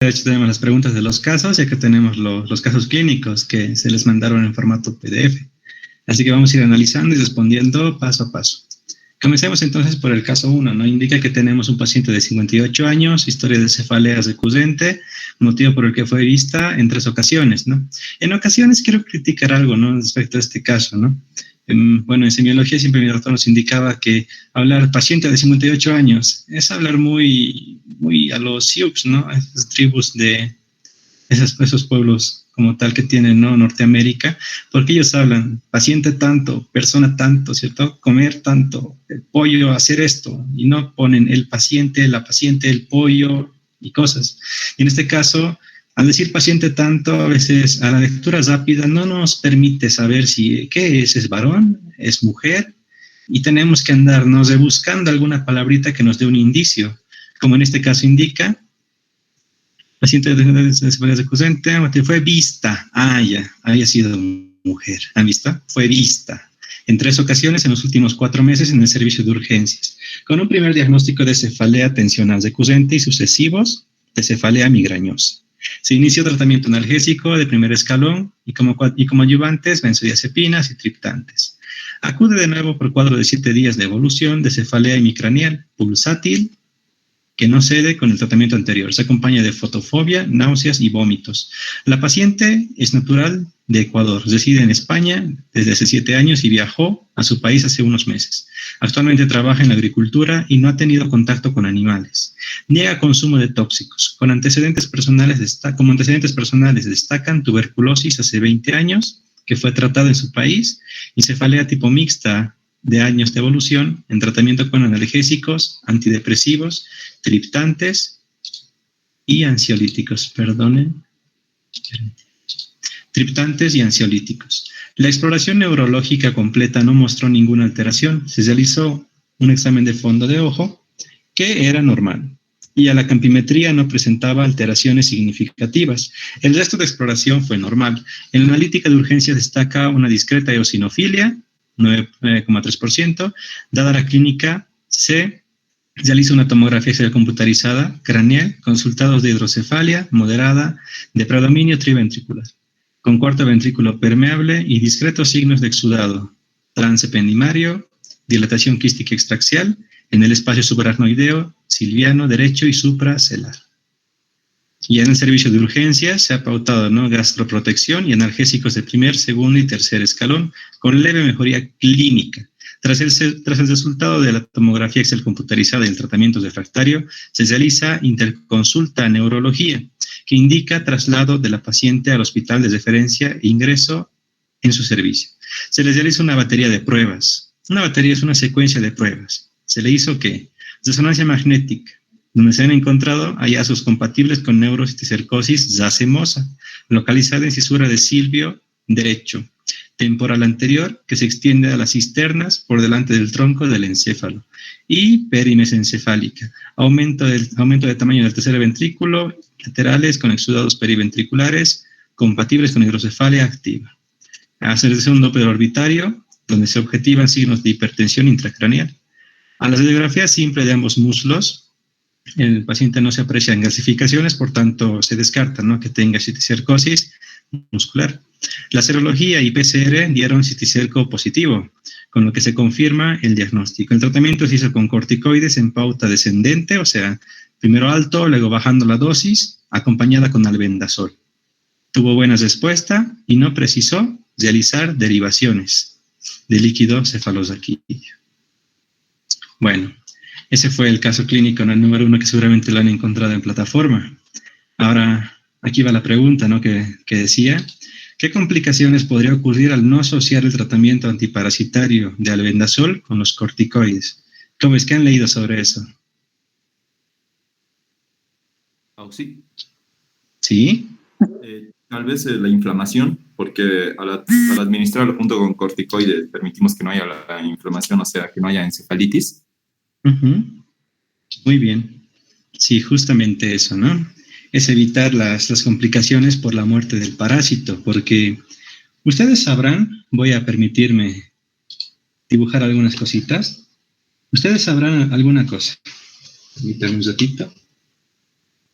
De hecho, tenemos las preguntas de los casos, ya que tenemos los casos clínicos que se les mandaron en formato PDF. Así que vamos a ir analizando y respondiendo paso a paso. Comencemos entonces por el caso 1, ¿no? Indica que tenemos un paciente de 58 años, historia de cefaleas recurrente, motivo por el que fue vista en 3 ocasiones, ¿no? En ocasiones quiero criticar algo, ¿no? Respecto a este caso, ¿no? Bueno, en semiología siempre mi doctor nos indicaba que hablar paciente de 58 años es hablar muy a los Sioux, ¿no? A esas tribus de esos pueblos como tal que tienen, ¿no? Norteamérica, porque ellos hablan paciente tanto, persona tanto, ¿cierto? Comer tanto, el pollo, hacer esto, y no ponen el paciente, la paciente, el pollo y cosas. Y en este caso, al decir paciente tanto, a veces a la lectura rápida no nos permite saber si qué es varón, es mujer, y tenemos que andarnos rebuscando alguna palabrita que nos dé un indicio, como en este caso indica, paciente de recurrente, fue vista. Ah, ya, había sido mujer. ¿Han visto? Fue vista en 3 ocasiones en los últimos 4 meses en el servicio de urgencias, con un primer diagnóstico de cefalea tensional recurrente y sucesivos de cefalea migrañosa. Se inició tratamiento analgésico de primer escalón y como ayudantes benzodiazepinas y triptantes. Acude de nuevo por cuadro de 7 días de evolución de cefalea hemicranial pulsátil, que no cede con el tratamiento anterior. Se acompaña de fotofobia, náuseas y vómitos. La paciente es natural de Ecuador, reside en España desde hace 7 años y viajó a su país hace unos meses. Actualmente trabaja en la agricultura y no ha tenido contacto con animales. Niega consumo de tóxicos. Como antecedentes personales destacan tuberculosis hace 20 años, que fue tratada en su país, y cefalea tipo mixta de años de evolución en tratamiento con analgésicos, antidepresivos, triptantes y ansiolíticos, triptantes y ansiolíticos. La exploración neurológica completa no mostró ninguna alteración. Se realizó un examen de fondo de ojo que era normal y a la campimetría no presentaba alteraciones significativas. El resto de exploración fue normal. En la analítica de urgencias destaca una discreta eosinofilia, 9,3%, dada la clínica se realiza una tomografía axial computarizada craneal con resultados de hidrocefalia moderada de predominio triventricular, con cuarto ventrículo permeable y discretos signos de exudado, trance ependimario, dilatación quística extraxial en el espacio subaracnoideo, silviano derecho y supracelar. Y en el servicio de urgencias se ha pautado, ¿no?, gastroprotección y analgésicos de primer, segundo y tercer escalón con leve mejoría clínica. Tras el resultado de la tomografía axial computarizada y el tratamiento refractario, se realiza interconsulta a neurología, que indica traslado de la paciente al hospital de referencia e ingreso en su servicio. Se les realiza una batería de pruebas. Una batería es una secuencia de pruebas. Se le hizo, ¿qué? Resonancia magnética, donde se han encontrado hallazgos compatibles con neurocisticercosis racemosa, localizada en cisura de silvio derecho, temporal anterior, que se extiende a las cisternas por delante del tronco del encéfalo, y perimesencefálica, aumento de tamaño del tercer ventrículo, laterales con exudados periventriculares, compatibles con hidrocefalia activa. Hacerse un Doppler orbitario, donde se objetivan signos de hipertensión intracraneal. A la radiografía simple de ambos muslos, el paciente no se aprecia en gasificaciones, por tanto se descarta, ¿no?, que tenga cisticercosis muscular. La serología y PCR dieron citicerco positivo, con lo que se confirma el diagnóstico. El tratamiento se hizo con corticoides en pauta descendente, o sea, primero alto, luego bajando la dosis, acompañada con albendazol. Tuvo buena respuesta y no precisó realizar derivaciones de líquido cefalorraquídeo. Bueno, ese fue el caso clínico, ¿no?, el número 1, que seguramente lo han encontrado en plataforma. Ahora, aquí va la pregunta, ¿no?, que decía, ¿qué complicaciones podría ocurrir al no asociar el tratamiento antiparasitario de albendazol con los corticoides? ¿Cómo es que han leído sobre eso? Sí. ¿Sí? Tal vez la inflamación, porque al administrarlo junto con corticoides permitimos que no haya la inflamación, o sea, que no haya encefalitis. Muy bien. Sí, justamente eso, ¿no? Es evitar las complicaciones por la muerte del parásito, porque ustedes sabrán, voy a permitirme dibujar algunas cositas. Ustedes sabrán alguna cosa. Permítanme un ratito.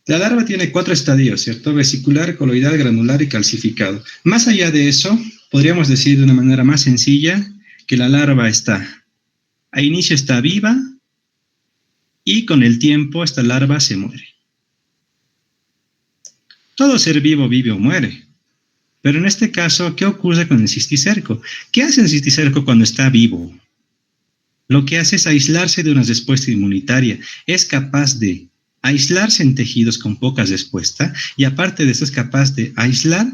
La larva tiene 4 estadios, ¿cierto? Vesicular, coloidal, granular y calcificado. Más allá de eso, podríamos decir de una manera más sencilla que la larva a inicio está viva y con el tiempo esta larva se muere. Todo ser vivo vive o muere. Pero en este caso, ¿qué ocurre con el cisticerco? ¿Qué hace el cisticerco cuando está vivo? Lo que hace es aislarse de una respuesta inmunitaria. Es capaz de aislarse en tejidos con poca respuesta y aparte de eso es capaz de aislar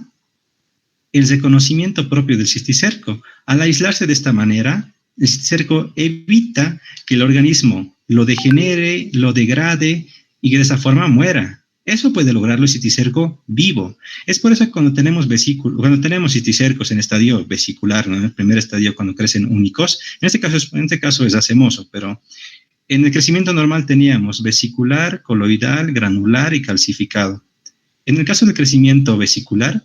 el reconocimiento propio del cisticerco. Al aislarse de esta manera, el cisticerco evita que el organismo lo degenere, lo degrade y que de esa forma muera. Eso puede lograrlo el cisticerco vivo. Es por eso que cuando tenemos cisticercos en estadio vesicular, ¿no? En el primer estadio cuando crecen únicos, en este caso es racemoso, pero en el crecimiento normal teníamos vesicular, coloidal, granular y calcificado. En el caso del crecimiento vesicular,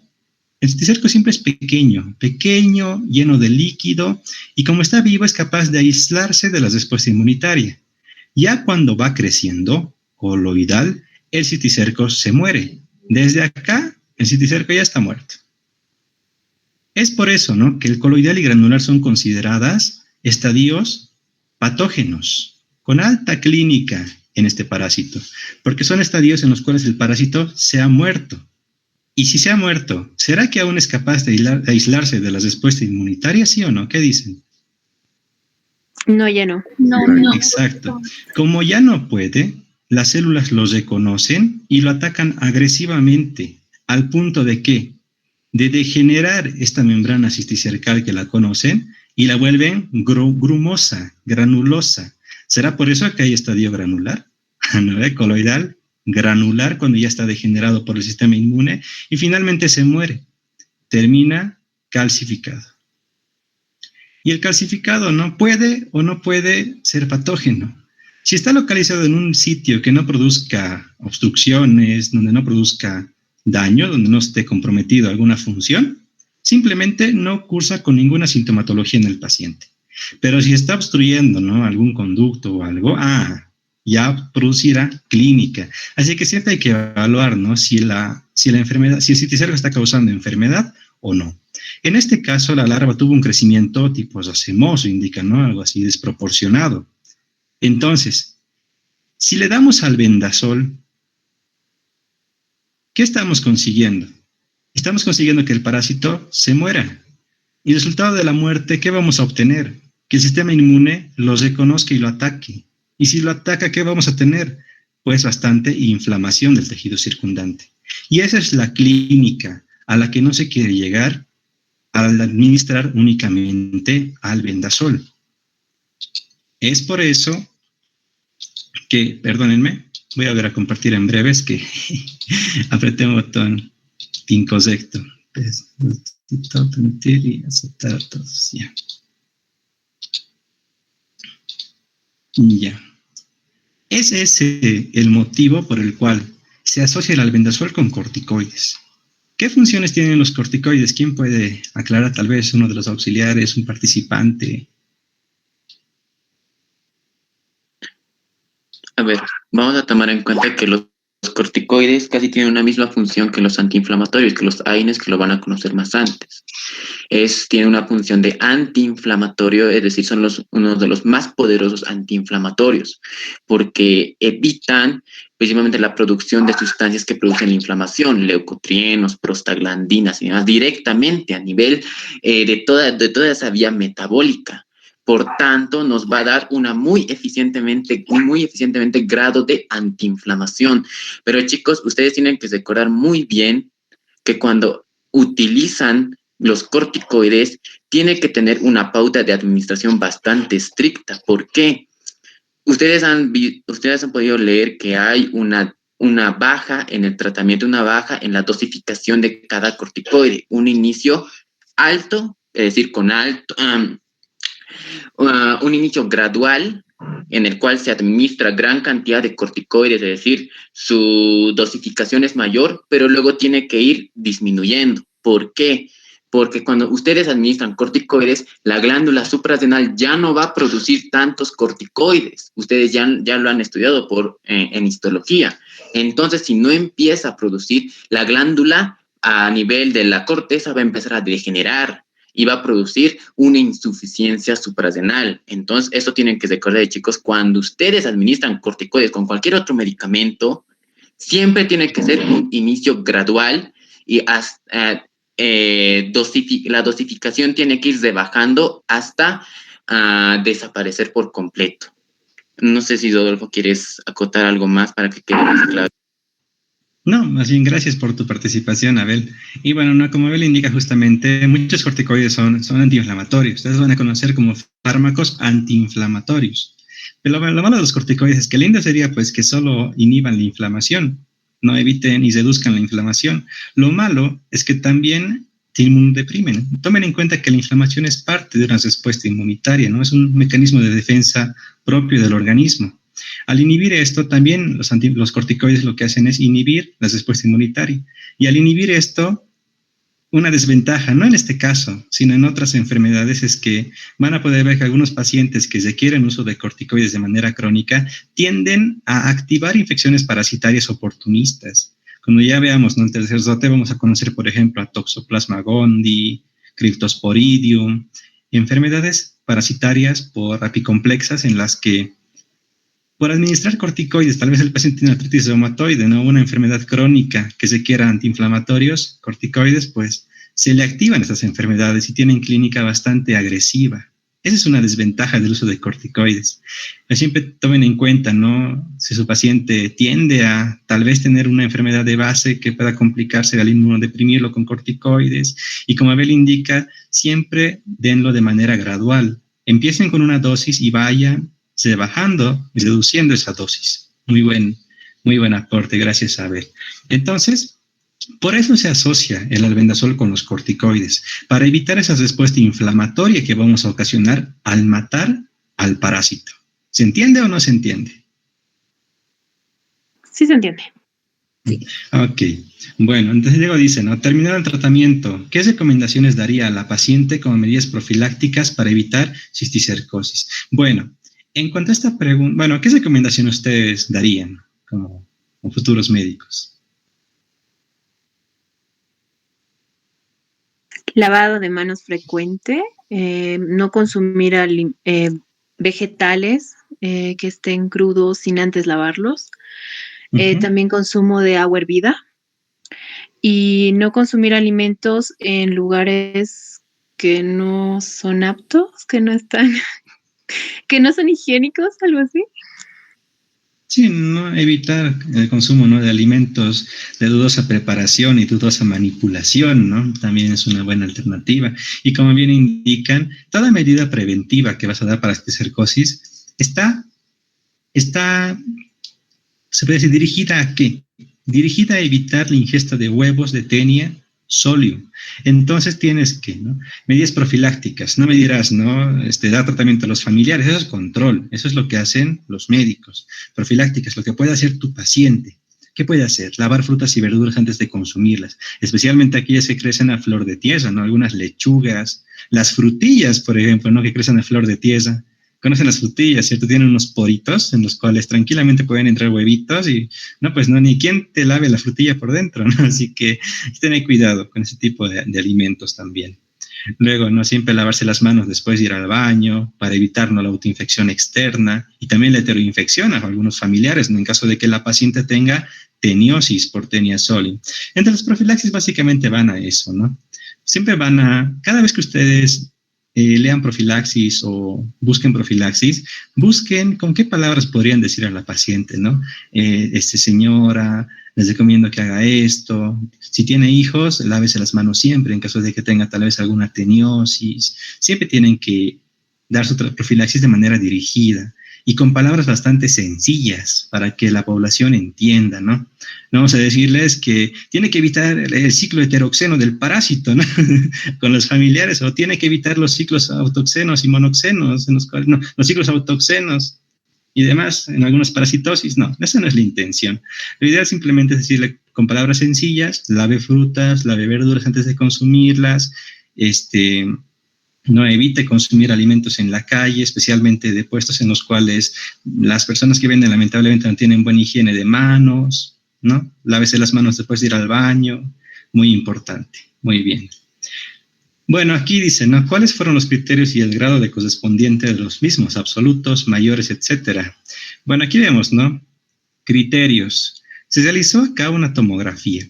el cisticerco siempre es pequeño, lleno de líquido, y como está vivo es capaz de aislarse de la respuesta inmunitaria. Ya cuando va creciendo, coloidal, el cisticerco se muere. Desde acá, el cisticerco ya está muerto. Es por eso, ¿no?, que el coloidal y granular son consideradas estadios patógenos, con alta clínica en este parásito, porque son estadios en los cuales el parásito se ha muerto. Y si se ha muerto, ¿será que aún es capaz de aislarse de la respuesta inmunitaria, sí o no? ¿Qué dicen? No, ya no. No. Exacto. Como ya no puede, las células lo reconocen y lo atacan agresivamente, al punto de que, de degenerar esta membrana cisticercal que la conocen y la vuelven grumosa, granulosa. ¿Será por eso que hay estadio granular? ¿No? Coloidal, granular cuando ya está degenerado por el sistema inmune y finalmente se muere. Termina calcificado. Y el calcificado no puede o no puede ser patógeno. Si está localizado en un sitio que no produzca obstrucciones, donde no produzca daño, donde no esté comprometido alguna función, simplemente no cursa con ninguna sintomatología en el paciente. Pero si está obstruyendo, ¿no?, algún conducto o algo, ya producirá clínica. Así que siempre hay que evaluar, ¿no?, si el cisticerco está causando enfermedad o no. En este caso, la larva tuvo un crecimiento tipo racemoso, indica, ¿no?, algo así desproporcionado. Entonces, si le damos albendazol, ¿qué estamos consiguiendo? Estamos consiguiendo que el parásito se muera. Y el resultado de la muerte, ¿qué vamos a obtener? Que el sistema inmune lo reconozca y lo ataque. Y si lo ataca, ¿qué vamos a tener? Pues bastante inflamación del tejido circundante. Y esa es la clínica a la que no se quiere llegar al administrar únicamente albendazol. Es por eso que, perdónenme, voy a volver a compartir en breve, es que apreté un botón incorrecto. Permitir y aceptar a todos. Ya. Es ese el motivo por el cual se asocia el albendazol con corticoides. ¿Qué funciones tienen los corticoides? ¿Quién puede aclarar? Tal vez uno de los auxiliares, un participante. A ver, vamos a tomar en cuenta que los corticoides casi tienen una misma función que los antiinflamatorios, que los AINES, que lo van a conocer más antes. Tiene una función de antiinflamatorio, es decir, son uno de los más poderosos antiinflamatorios, porque evitan precisamente la producción de sustancias que producen la inflamación, leucotrienos, prostaglandinas y demás, directamente a nivel de toda esa vía metabólica. Por tanto, nos va a dar un muy eficientemente grado de antiinflamación. Pero chicos, ustedes tienen que recordar muy bien que cuando utilizan los corticoides, tiene que tener una pauta de administración bastante estricta. ¿Por qué? Ustedes han podido leer que hay una baja en el tratamiento, una baja en la dosificación de cada corticoide. Un inicio alto, es decir, con alto... un inicio gradual en el cual se administra gran cantidad de corticoides, es decir, su dosificación es mayor, pero luego tiene que ir disminuyendo. ¿Por qué? Porque cuando ustedes administran corticoides, la glándula suprarrenal ya no va a producir tantos corticoides. Ustedes ya lo han estudiado en histología. Entonces, si no empieza a producir, la glándula a nivel de la corteza va a empezar a degenerar y va a producir una insuficiencia suprarrenal. Entonces, esto tienen que recordar, chicos, cuando ustedes administran corticoides con cualquier otro medicamento, siempre tiene que ser un inicio gradual y hasta, la dosificación tiene que ir rebajando hasta desaparecer por completo. No sé si, Rodolfo, quieres acotar algo más para que quede más claro. No, más bien gracias por tu participación, Abel. Y bueno, no, como Abel indica justamente, muchos corticoides son antiinflamatorios. Ustedes van a conocer como fármacos antiinflamatorios. Pero lo malo de los corticoides es que lindo sería pues que solo inhiban la inflamación, no eviten y reduzcan la inflamación. Lo malo es que también te inmunodeprimen. Tomen en cuenta que la inflamación es parte de una respuesta inmunitaria, ¿no? Es un mecanismo de defensa propio del organismo. Al inhibir esto, también los corticoides lo que hacen es inhibir la respuesta inmunitaria. Y al inhibir esto, una desventaja, no en este caso, sino en otras enfermedades, es que van a poder ver que algunos pacientes que requieren uso de corticoides de manera crónica tienden a activar infecciones parasitarias oportunistas. Cuando ya veamos, ¿no?, en el tercer lote vamos a conocer, por ejemplo, a Toxoplasma gondii, Cryptosporidium, enfermedades parasitarias por apicomplexas en las que por administrar corticoides, tal vez el paciente tiene artritis reumatoide, ¿no?, una enfermedad crónica que se quiera antiinflamatorios, corticoides, pues se le activan estas enfermedades y tienen clínica bastante agresiva. Esa es una desventaja del uso de corticoides. Pero siempre tomen en cuenta, ¿no?, si su paciente tiende a tal vez tener una enfermedad de base que pueda complicarse al inmunodeprimirlo con corticoides. Y como Abel indica, siempre denlo de manera gradual. Empiecen con una dosis y vayan bajando y reduciendo esa dosis. Muy buen aporte, gracias, Abel. Entonces, por eso se asocia el albendazol con los corticoides, para evitar esa respuesta inflamatoria que vamos a ocasionar al matar al parásito. ¿Se entiende o no se entiende? Sí se entiende. Ok, bueno, entonces Diego dice, ¿no?, terminado el tratamiento, ¿qué recomendaciones daría a la paciente como medidas profilácticas para evitar cisticercosis? Bueno, en cuanto a esta pregunta, bueno, ¿qué recomendación ustedes darían como futuros médicos? Lavado de manos frecuente, no consumir vegetales que estén crudos sin antes lavarlos, también consumo de agua hervida y no consumir alimentos en lugares que no son aptos, que no son higiénicos, algo así. Sí, no evitar el consumo, ¿no?, de alimentos de dudosa preparación y dudosa manipulación, ¿no? También es una buena alternativa. Y como bien indican, toda medida preventiva que vas a dar para cisticercosis está, se puede decir, ¿dirigida a qué? Dirigida a evitar la ingesta de huevos de Taenia solium. Entonces tienes que, ¿no?, medidas profilácticas. No me dirás, ¿no?, dar tratamiento a los familiares. Eso es control. Eso es lo que hacen los médicos. Profilácticas, lo que puede hacer tu paciente. ¿Qué puede hacer? Lavar frutas y verduras antes de consumirlas, especialmente aquellas que crecen a flor de tierra, ¿no? Algunas lechugas, las frutillas, por ejemplo, ¿no?, que crecen a flor de tierra. Conocen las frutillas, ¿cierto? Tienen unos poritos en los cuales tranquilamente pueden entrar huevitos y, no, pues no, ni quien te lave la frutilla por dentro, ¿no? Así que tener cuidado con ese tipo de alimentos también. Luego, no siempre lavarse las manos después de ir al baño para evitar, ¿no?, la autoinfección externa y también la heteroinfección a algunos familiares, ¿no?, en caso de que la paciente tenga teniosis por Taenia solium. Entre las profilaxis básicamente van a eso, ¿no? Siempre van a, cada vez que ustedes lean profilaxis o busquen profilaxis, busquen con qué palabras podrían decir a la paciente, ¿no? Señora, les recomiendo que haga esto. Si tiene hijos, lávese las manos siempre en caso de que tenga tal vez alguna teniosis. Siempre tienen que dar su profilaxis de manera dirigida y con palabras bastante sencillas para que la población entienda, ¿no? No vamos a decirles que tiene que evitar el ciclo heteroxeno del parásito, ¿no?, con los familiares, o tiene que evitar los ciclos autoxenos y monoxenos, en los cuales, no, los ciclos autoxenos y demás, en algunas parasitosis. No, esa no es la intención. La idea simplemente es decirle con palabras sencillas, lave frutas, lave verduras antes de consumirlas, No evite consumir alimentos en la calle, especialmente de puestos en los cuales las personas que venden lamentablemente no tienen buena higiene de manos, ¿no? Lávese las manos después de ir al baño, muy importante, muy bien. Bueno, aquí dice, ¿no? ¿Cuáles fueron los criterios y el grado de correspondiente de los mismos, absolutos, mayores, etcétera? Bueno, aquí vemos, ¿no? Criterios. Se realizó acá una tomografía.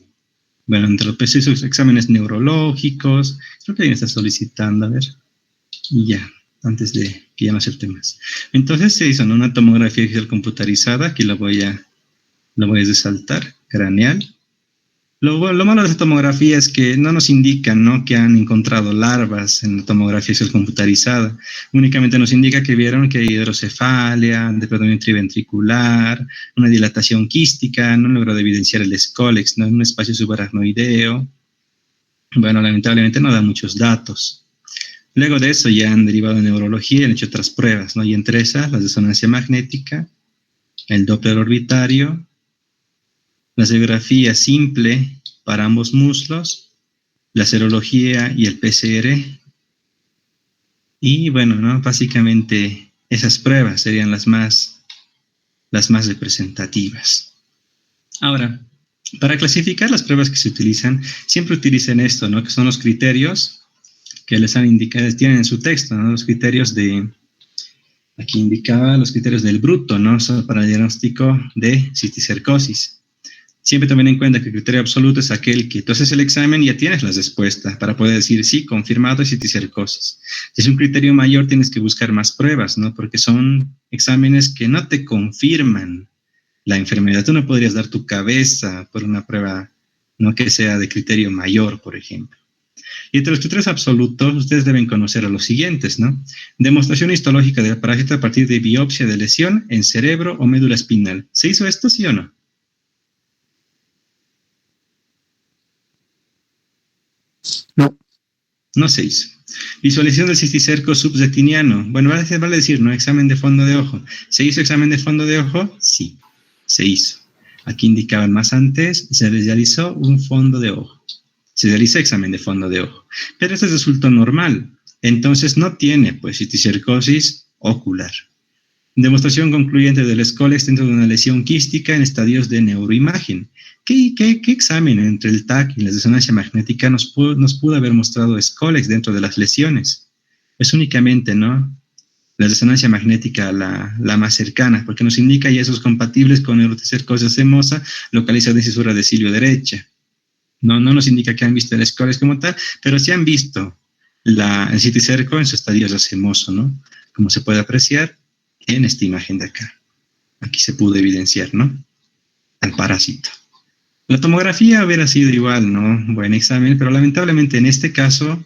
Bueno, entre los precisos exámenes neurológicos, creo que alguien está solicitando, a ver. Y ya, antes de que ya no acepte más. Entonces se hizo, ¿no?, una tomografía digital computarizada, aquí lo voy a resaltar, craneal. Lo malo de esta tomografía es que no nos indican, ¿no?, que han encontrado larvas en la tomografía digital computarizada. Únicamente nos indica que vieron que hay hidrocefalia, de predominio triventricular, una dilatación quística, no logró evidenciar el escólex, ¿no?, en un espacio subaracnoideo. Bueno, lamentablemente no da muchos datos. Luego de eso ya han derivado de neurología y han hecho otras pruebas, ¿no? Y entre esas, la resonancia magnética, el Doppler orbitario, la serografía simple para ambos muslos, la serología y el PCR. Y bueno, ¿no?, básicamente esas pruebas serían las más representativas. Ahora, para clasificar las pruebas que se utilizan, siempre utilicen esto, ¿no?, que son los criterios que les han indicado, tienen en su texto, ¿no?, los criterios de, aquí indicaba los criterios del bruto, ¿no?, para el diagnóstico de cisticercosis. Siempre tomen en cuenta que el criterio absoluto es aquel que tú haces el examen y ya tienes las respuestas para poder decir, sí, confirmado es cisticercosis. Si es un criterio mayor, tienes que buscar más pruebas, ¿no?, porque son exámenes que no te confirman la enfermedad. Tú no podrías dar tu cabeza por una prueba, no que sea de criterio mayor, por ejemplo. Y entre los criterios absolutos, ustedes deben conocer a los siguientes, ¿no? Demostración histológica del parásito a partir de biopsia de lesión en cerebro o médula espinal. ¿Se hizo esto, sí o no? No. No se hizo. Visualización del cisticerco subretiniano. Bueno, vale decir, ¿no?, examen de fondo de ojo. ¿Se hizo examen de fondo de ojo? Sí, se hizo. Aquí indicaban más antes, se realizó un fondo de ojo. Se realiza examen de fondo de ojo. Pero este resultó normal. Entonces no tiene, pues, cisticercosis ocular. Demostración concluyente del escólex dentro de una lesión quística en estadios de neuroimagen. ¿Qué examen entre el TAC y la resonancia magnética nos pudo haber mostrado escólex dentro de las lesiones? Es únicamente, ¿no?, la resonancia magnética la más cercana, porque nos indica yesos compatibles con neurocercosis semosa localizada en cisura de cilio derecha. No nos indica que han visto el escólex como tal, pero sí han visto el cisticerco en su estadio racemoso, ¿no?, como se puede apreciar en esta imagen de acá. Aquí se pudo evidenciar, ¿no?, al parásito. La tomografía hubiera sido igual, ¿no?, buen examen, pero lamentablemente en este caso,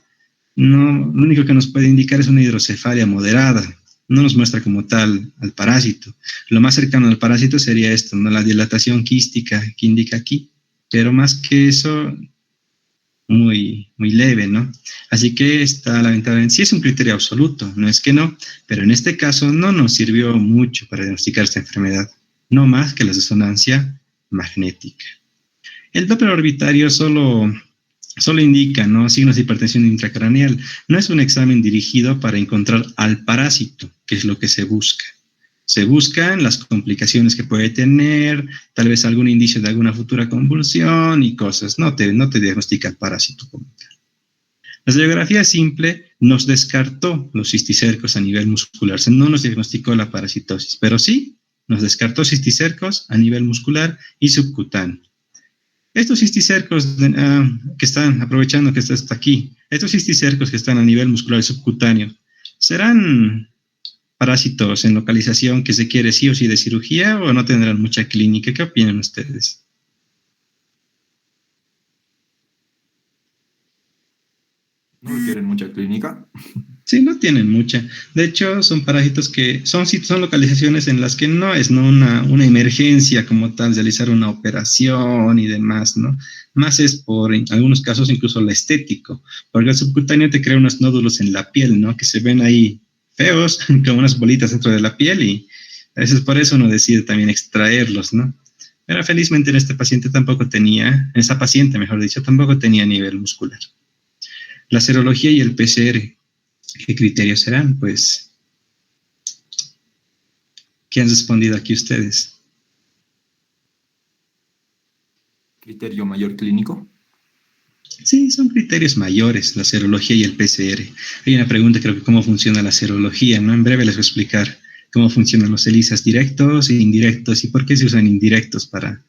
no, lo único que nos puede indicar es una hidrocefalia moderada. No nos muestra como tal al parásito. Lo más cercano al parásito sería esto, ¿no?, la dilatación quística que indica aquí, pero más que eso, muy leve, ¿no? Así que está lamentablemente, sí es un criterio absoluto, no es que no, pero en este caso no nos sirvió mucho para diagnosticar esta enfermedad, no más que la resonancia magnética. El Doppler orbitario solo indica, ¿no?, signos de hipertensión intracraneal. No es un examen dirigido para encontrar al parásito, que es lo que se busca. Se buscan las complicaciones que puede tener, tal vez algún indicio de alguna futura convulsión y cosas. No te diagnostica el parásito como tal. La radiografía simple nos descartó los cisticercos a nivel muscular. No nos diagnosticó la parasitosis, pero sí nos descartó cisticercos a nivel muscular y subcutáneo. Estos cisticercos que están, aprovechando que está hasta aquí, estos cisticercos que están a nivel muscular y subcutáneo, ¿serán parásitos en localización que se quiere sí o sí de cirugía o no tendrán mucha clínica? ¿Qué opinan ustedes? ¿No requieren mucha clínica? Sí, no tienen mucha. De hecho, son parásitos que son localizaciones en las que no es, ¿no?, una emergencia como tal, realizar una operación y demás, ¿no? Más es por, en algunos casos, incluso lo estético, porque el subcutáneo te crea unos nódulos en la piel, ¿no?, que se ven ahí feos, como unas bolitas dentro de la piel, y a veces por eso uno decide también extraerlos, ¿no? Pero felizmente en esta paciente tampoco tenía nivel muscular. La serología y el PCR. ¿Qué criterios serán? Pues, ¿qué han respondido aquí ustedes? Criterio mayor clínico. Sí, son criterios mayores, la serología y el PCR. Hay una pregunta, creo que cómo funciona la serología, ¿no? En breve les voy a explicar cómo funcionan los ELISAs directos e indirectos y por qué se usan indirectos para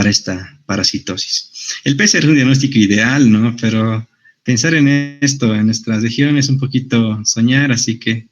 esta parasitosis. El PCR es un diagnóstico ideal, ¿no? Pero pensar en esto en nuestras regiones es un poquito soñar, así que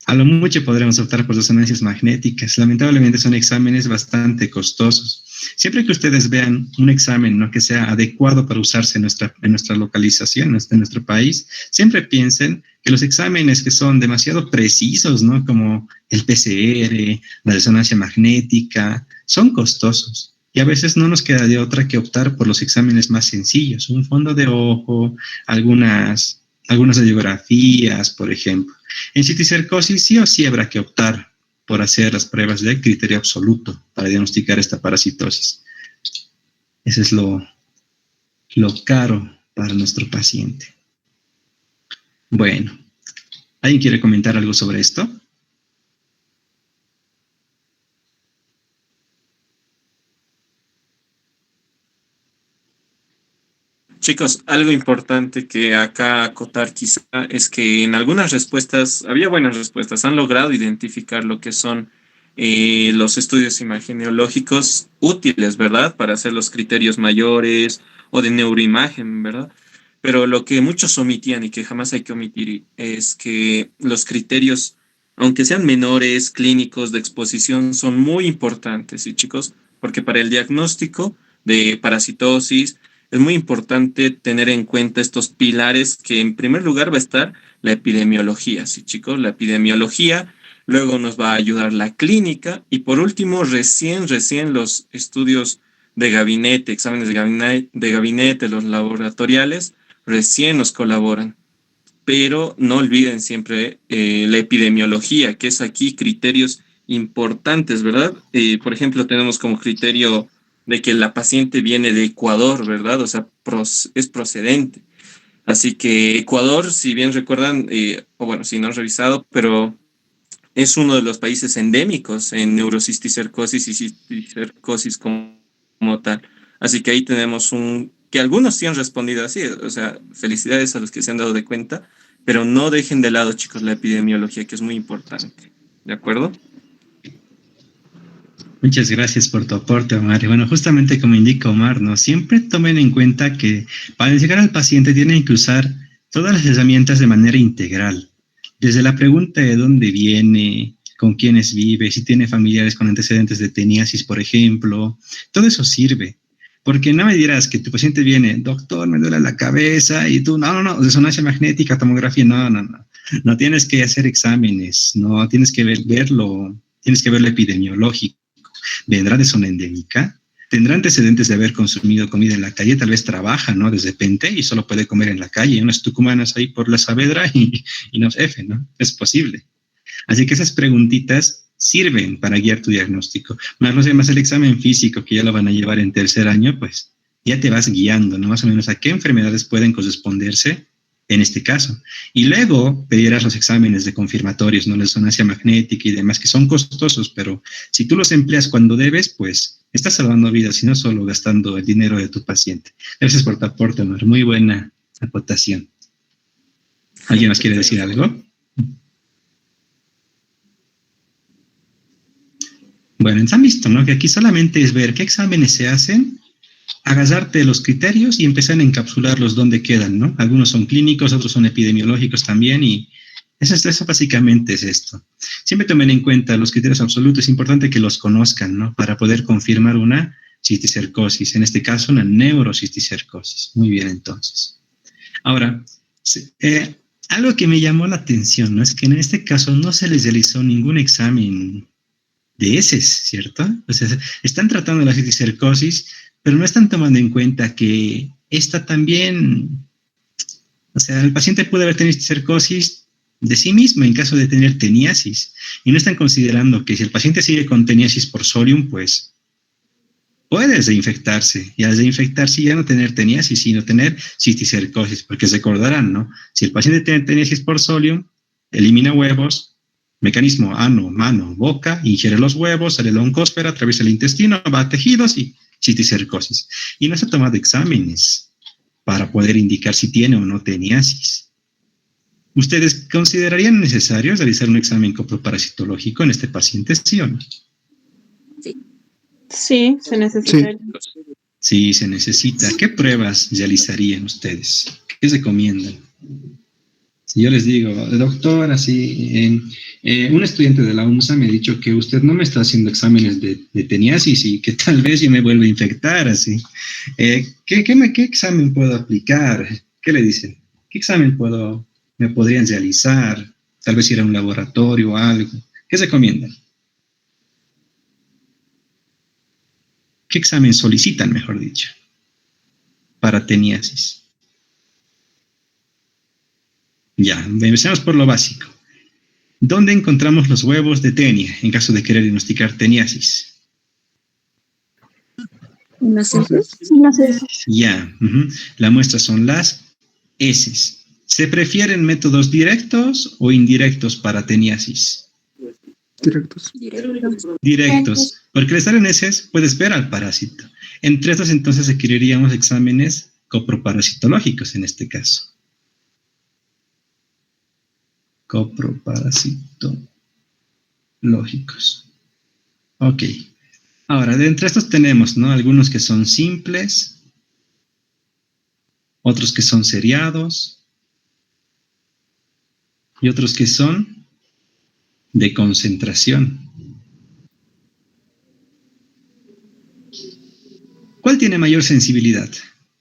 a lo mucho podremos optar por resonancias magnéticas. Lamentablemente son exámenes bastante costosos. Siempre que ustedes vean un examen, ¿no?, que sea adecuado para usarse en nuestra localización, en nuestro país, siempre piensen que los exámenes que son demasiado precisos, ¿no?, como el PCR, la resonancia magnética, son costosos. Y a veces no nos queda de otra que optar por los exámenes más sencillos, un fondo de ojo, algunas radiografías, por ejemplo. En citicercosis sí o sí habrá que optar por hacer las pruebas de criterio absoluto para diagnosticar esta parasitosis. Eso es lo caro para nuestro paciente. Bueno, ¿alguien quiere comentar algo sobre esto? Chicos, algo importante que acá acotar quizá es que en algunas respuestas, había buenas respuestas, han logrado identificar lo que son los estudios imageneológicos útiles, ¿verdad? Para hacer los criterios mayores o de neuroimagen, ¿verdad? Pero lo que muchos omitían y que jamás hay que omitir es que los criterios, aunque sean menores, clínicos, de exposición, son muy importantes, ¿sí, chicos? Porque para el diagnóstico de parasitosis, es muy importante tener en cuenta estos pilares que en primer lugar va a estar la epidemiología, ¿sí, chicos? La epidemiología, luego nos va a ayudar la clínica y por último recién los estudios de gabinete, exámenes de gabinete, los laboratoriales, recién nos colaboran. Pero no olviden siempre la epidemiología, que es aquí criterios importantes, ¿verdad? Por ejemplo, tenemos como criterio de que la paciente viene de Ecuador, ¿verdad? O sea, es procedente. Así que Ecuador, si bien recuerdan, o bueno, si no han revisado, pero es uno de los países endémicos en neurocisticercosis y cisticercosis como tal. Así que ahí tenemos que algunos sí han respondido así, o sea, felicidades a los que se han dado de cuenta, pero no dejen de lado, chicos, la epidemiología, que es muy importante. ¿De acuerdo? Muchas gracias por tu aporte, Omar. Y bueno, justamente como indica Omar, ¿no?, siempre tomen en cuenta que para llegar al paciente tienen que usar todas las herramientas de manera integral. Desde la pregunta de dónde viene, con quiénes vive, si tiene familiares con antecedentes de teniasis, por ejemplo, todo eso sirve. Porque no me dirás que tu paciente viene, doctor, me duele la cabeza, y tú, no, resonancia magnética, tomografía, no. No tienes que hacer exámenes, no tienes que verlo, tienes que verlo epidemiológico. ¿Vendrá de zona endémica? ¿Tendrá antecedentes de haber consumido comida en la calle? Tal vez trabaja, ¿no?, desde Pente y solo puede comer en la calle. Unas tucumanas ahí por la Saavedra y no F, ¿no? Es posible. Así que esas preguntitas sirven para guiar tu diagnóstico. Más el examen físico, que ya lo van a llevar en tercer año, pues ya te vas guiando, ¿no?, más o menos a qué enfermedades pueden corresponderse en este caso. Y luego pedirás los exámenes de confirmatorios, ¿no?, la resonancia magnética y demás, que son costosos, pero si tú los empleas cuando debes, pues estás salvando vidas y no solo gastando el dinero de tu paciente. Gracias por tu aporte, Omar. Muy buena aportación. ¿Alguien más quiere decir algo? Bueno, han visto, ¿no?, que aquí solamente es ver qué exámenes se hacen, agarrarte de los criterios y empezar a encapsularlos donde quedan, ¿no? Algunos son clínicos, otros son epidemiológicos también, y eso básicamente es esto. Siempre tomen en cuenta los criterios absolutos, es importante que los conozcan, ¿no?, para poder confirmar una cisticercosis, en este caso una neurocisticercosis. Muy bien, entonces. Ahora, algo que me llamó la atención, ¿no?, es que en este caso no se les realizó ningún examen de heces, ¿cierto? O sea, están tratando la cisticercosis, pero no están tomando en cuenta que esta también, o sea, el paciente puede haber tenido cisticercosis de sí mismo en caso de tener teniasis, y no están considerando que si el paciente sigue con teniasis por solium, pues puedes reinfectarse, y al reinfectarse ya no tener teniasis, sino tener cisticercosis, porque recordarán, ¿no? Si el paciente tiene teniasis por solium, elimina huevos, mecanismo ano, mano, boca, ingiere los huevos, sale la oncósfera, atraviesa el intestino, va a tejidos y cisticercosis. Y no se ha tomado exámenes para poder indicar si tiene o no teniasis. ¿Ustedes considerarían necesario realizar un examen coproparasitológico en este paciente, sí o no? Sí, se necesita. Sí, se necesita. ¿Qué pruebas realizarían ustedes? ¿Qué recomiendan? Si yo les digo, doctor, así, un estudiante de la UNSA me ha dicho que usted no me está haciendo exámenes de teniasis y que tal vez yo me vuelva a infectar, así. ¿Qué examen puedo aplicar? ¿Qué le dicen? ¿Qué examen me podrían realizar? Tal vez ir a un laboratorio o algo. ¿Qué recomiendan? ¿Qué examen solicitan, mejor dicho, para teniasis? Ya, empecemos por lo básico. ¿Dónde encontramos los huevos de tenia en caso de querer diagnosticar teniasis? ¿En las heces? Ya, la muestra son las heces. ¿Se prefieren métodos directos o indirectos para teniasis? Directos. Directos, porque al estar en heces puedes ver al parásito. Entre estos entonces requeriríamos exámenes coproparasitológicos en este caso. Coproparasitológicos. Ok. Ahora, de entre estos tenemos, ¿no? Algunos que son simples, otros que son seriados y otros que son de concentración. ¿Cuál tiene mayor sensibilidad?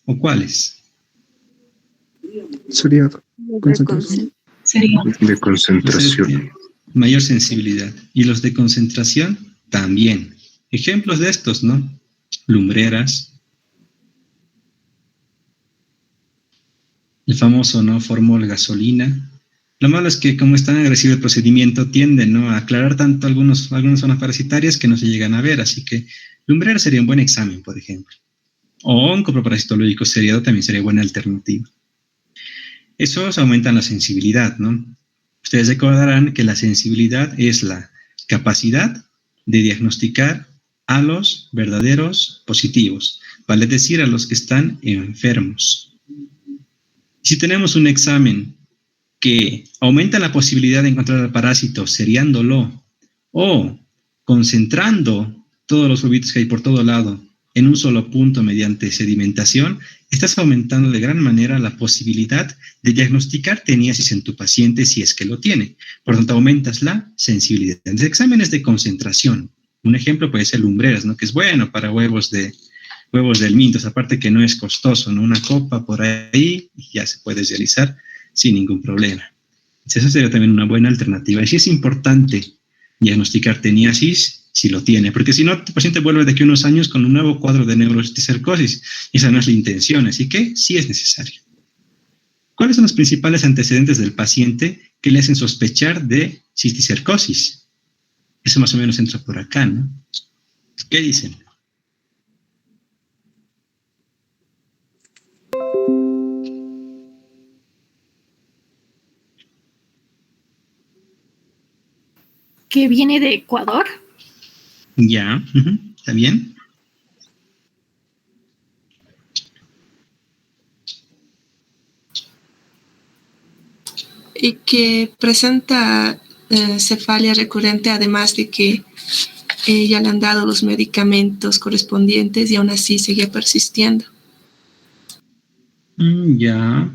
¿O cuáles? Seriado. Concentración. De concentración. Mayor sensibilidad. Y los de concentración también. Ejemplos de estos, ¿no? Lumbreras. El famoso, ¿no? Formol gasolina. Lo malo es que como es tan agresivo el procedimiento, tienden, ¿no? A aclarar tanto algunas zonas parasitarias que no se llegan a ver. Así que lumbrera sería un buen examen, por ejemplo. O un coproparasitológico seriado también sería buena alternativa. Esos aumentan la sensibilidad, ¿no? Ustedes recordarán que la sensibilidad es la capacidad de diagnosticar a los verdaderos positivos, vale decir, a los que están enfermos. Si tenemos un examen que aumenta la posibilidad de encontrar al parásito seriándolo o concentrando todos los huevitos que hay por todo lado en un solo punto mediante sedimentación, estás aumentando de gran manera la posibilidad de diagnosticar teniasis en tu paciente si es que lo tiene. Por lo tanto, aumentas la sensibilidad. Entonces, exámenes de concentración. Un ejemplo puede ser lumbreras, ¿no? Que es bueno para huevos del Mintos, aparte que no es costoso, ¿no? Una copa por ahí y ya se puede realizar sin ningún problema. Eso sería también una buena alternativa. Y sí es importante diagnosticar teniasis si lo tiene, porque si no, el paciente vuelve de aquí a unos años con un nuevo cuadro de neurocisticercosis, y esa no es la intención, así que sí es necesario. ¿Cuáles son los principales antecedentes del paciente que le hacen sospechar de cisticercosis? Eso más o menos entra por acá, ¿no? ¿Qué dicen? ¿Que viene de Ecuador? Ya, ¿está bien? Y que presenta cefalia recurrente, además de que ya le han dado los medicamentos correspondientes y aún así sigue persistiendo. Ya.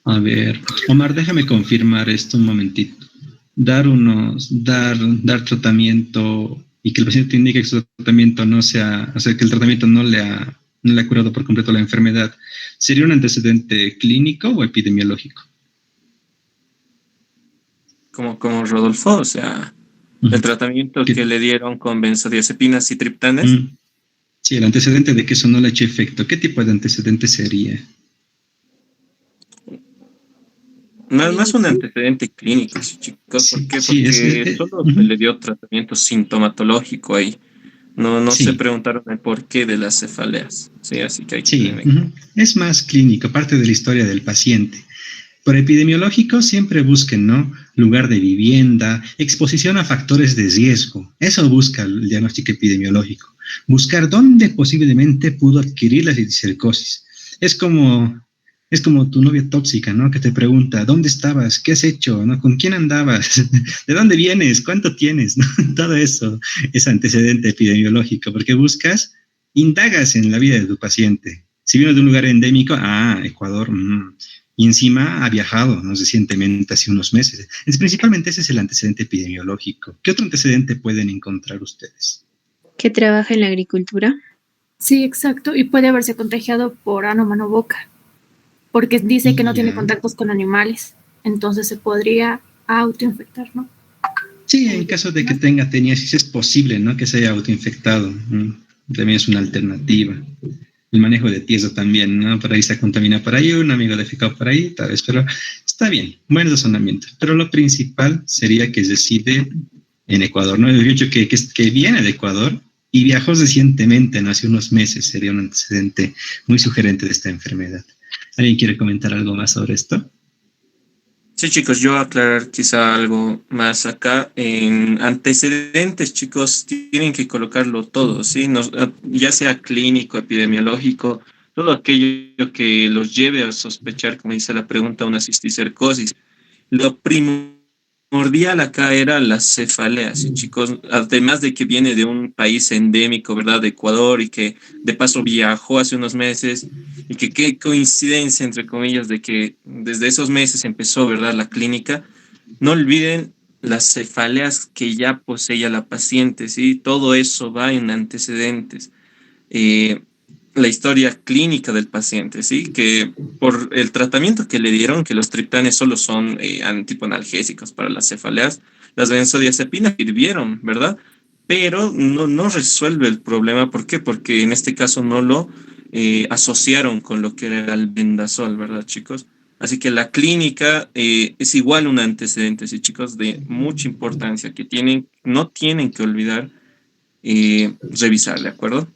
A ver, Omar, déjame confirmar esto un momentito. Dar tratamiento y que el paciente indique que su tratamiento no sea, o sea, que el tratamiento no le ha curado por completo la enfermedad, ¿sería un antecedente clínico o epidemiológico? Como Rodolfo, o sea, el tratamiento que le dieron con benzodiazepinas y triptanes. Sí, el antecedente de que eso no le ha hecho efecto. ¿Qué tipo de antecedente sería? Más un antecedente clínico, chicos. ¿Por qué? Porque solo se le dio tratamiento sintomatológico ahí. No Sí. se preguntaron el porqué de las cefaleas. Sí, así que hay que Sí, tener en cuenta. es más clínico, parte de la historia del paciente. Por epidemiológico siempre busquen, ¿no? Lugar de vivienda, exposición a factores de riesgo. Eso busca el diagnóstico epidemiológico. Buscar dónde posiblemente pudo adquirir la cisticercosis. Es como tu novia tóxica, ¿no? Que te pregunta, ¿dónde estabas? ¿Qué has hecho? ¿No? ¿Con quién andabas? ¿De dónde vienes? ¿Cuánto tienes? ¿No? Todo eso es antecedente epidemiológico, porque indagas en la vida de tu paciente. Si viene de un lugar endémico, Ecuador, y encima ha viajado, ¿no? Recientemente, hace unos meses. Principalmente ese es el antecedente epidemiológico. ¿Qué otro antecedente pueden encontrar ustedes? ¿Que trabaja en la agricultura? Sí, exacto. Y puede haberse contagiado por ano, mano, boca. Porque dice que no tiene contactos con animales. Entonces se podría autoinfectar, ¿no? Sí, en caso de que tenga teniasis es posible, ¿no? Que se haya autoinfectado. También es una alternativa. El manejo de tierra también, ¿no? Por ahí se contamina por ahí, un amigo defecado por ahí, tal vez, pero está bien, buen razonamiento. Pero lo principal sería que reside en Ecuador, ¿no? El hecho que viene de Ecuador y viajó recientemente, ¿no? Hace unos meses, sería un antecedente muy sugerente de esta enfermedad. ¿Alguien quiere comentar algo más sobre esto? Sí, chicos, yo aclarar quizá algo más acá. En antecedentes, chicos, tienen que colocarlo todo, ¿sí? Ya sea clínico, epidemiológico, todo aquello que los lleve a sospechar, como dice la pregunta, una cisticercosis. Lo primordial acá era las cefaleas, ¿sí, chicos? Además de que viene de un país endémico, ¿verdad? De Ecuador, y que de paso viajó hace unos meses, y que qué coincidencia, entre comillas, de que desde esos meses empezó, ¿verdad? La clínica. No olviden las cefaleas que ya poseía la paciente, ¿sí? Todo eso va en antecedentes. La historia clínica del paciente, ¿sí? Que por el tratamiento que le dieron, que los triptanes solo son tipo analgésicos para las cefaleas, las benzodiazepinas sirvieron, ¿verdad? Pero no resuelve el problema. ¿Por qué? Porque en este caso no lo asociaron con lo que era el vendasol, ¿verdad, chicos? Así que la clínica es igual un antecedente, ¿sí, chicos? De mucha importancia que no tienen que olvidar revisar, ¿de acuerdo?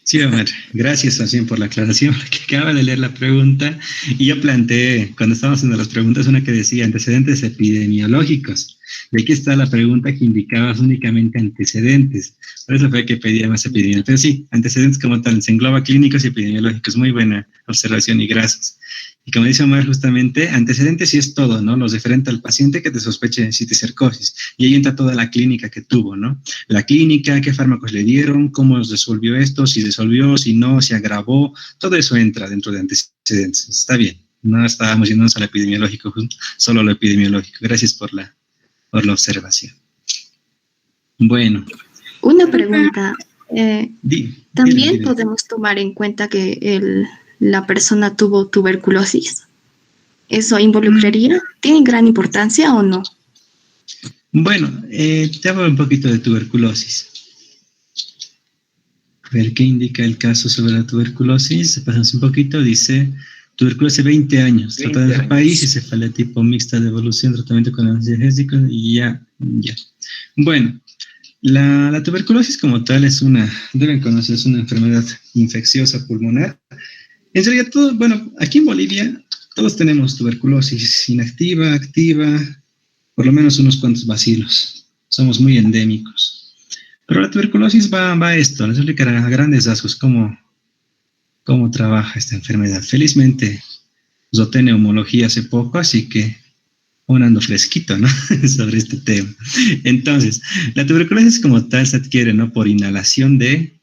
Sí, Omar, gracias también por la aclaración, porque acaba de leer la pregunta y yo planteé, cuando estábamos haciendo las preguntas, una que decía antecedentes epidemiológicos. Y aquí está la pregunta que indicaba únicamente antecedentes. Por eso fue que pedía más epidemiológicos. Pero sí, antecedentes como tal, se engloba clínicos y epidemiológicos. Muy buena observación y gracias. Y como dice Omar, justamente, antecedentes sí es todo, ¿no? Los referente al paciente que te sospeche de cisticercosis. Y ahí entra toda la clínica que tuvo, ¿no? La clínica, qué fármacos le dieron, cómo resolvió esto, si resolvió, si no, si agravó. Todo eso entra dentro de antecedentes. Está bien. No estábamos yéndonos al epidemiológico, solo lo epidemiológico. Gracias por la observación. Bueno. Una pregunta. También dile. podemos tomar en cuenta que la persona tuvo tuberculosis. ¿Eso involucraría? ¿Tiene gran importancia o no? Bueno, te hablo un poquito de tuberculosis. A ver, ¿qué indica el caso sobre la tuberculosis? Pasamos un poquito, dice, tuberculosis 20 años, tratada en el país y cefalea tipo mixta de evolución, tratamiento con analgésicos y ya. Bueno, la tuberculosis como tal deben conocer, es una enfermedad infecciosa pulmonar. En realidad, aquí en Bolivia todos tenemos tuberculosis inactiva, activa, por lo menos unos cuantos bacilos. Somos muy endémicos. Pero la tuberculosis va a esto, les explicaré a grandes rasgos cómo trabaja esta enfermedad. Felizmente, roté neumología hace poco, así que aún ando fresquito, ¿no? Sobre este tema. Entonces, la tuberculosis como tal se adquiere, ¿no? Por inhalación de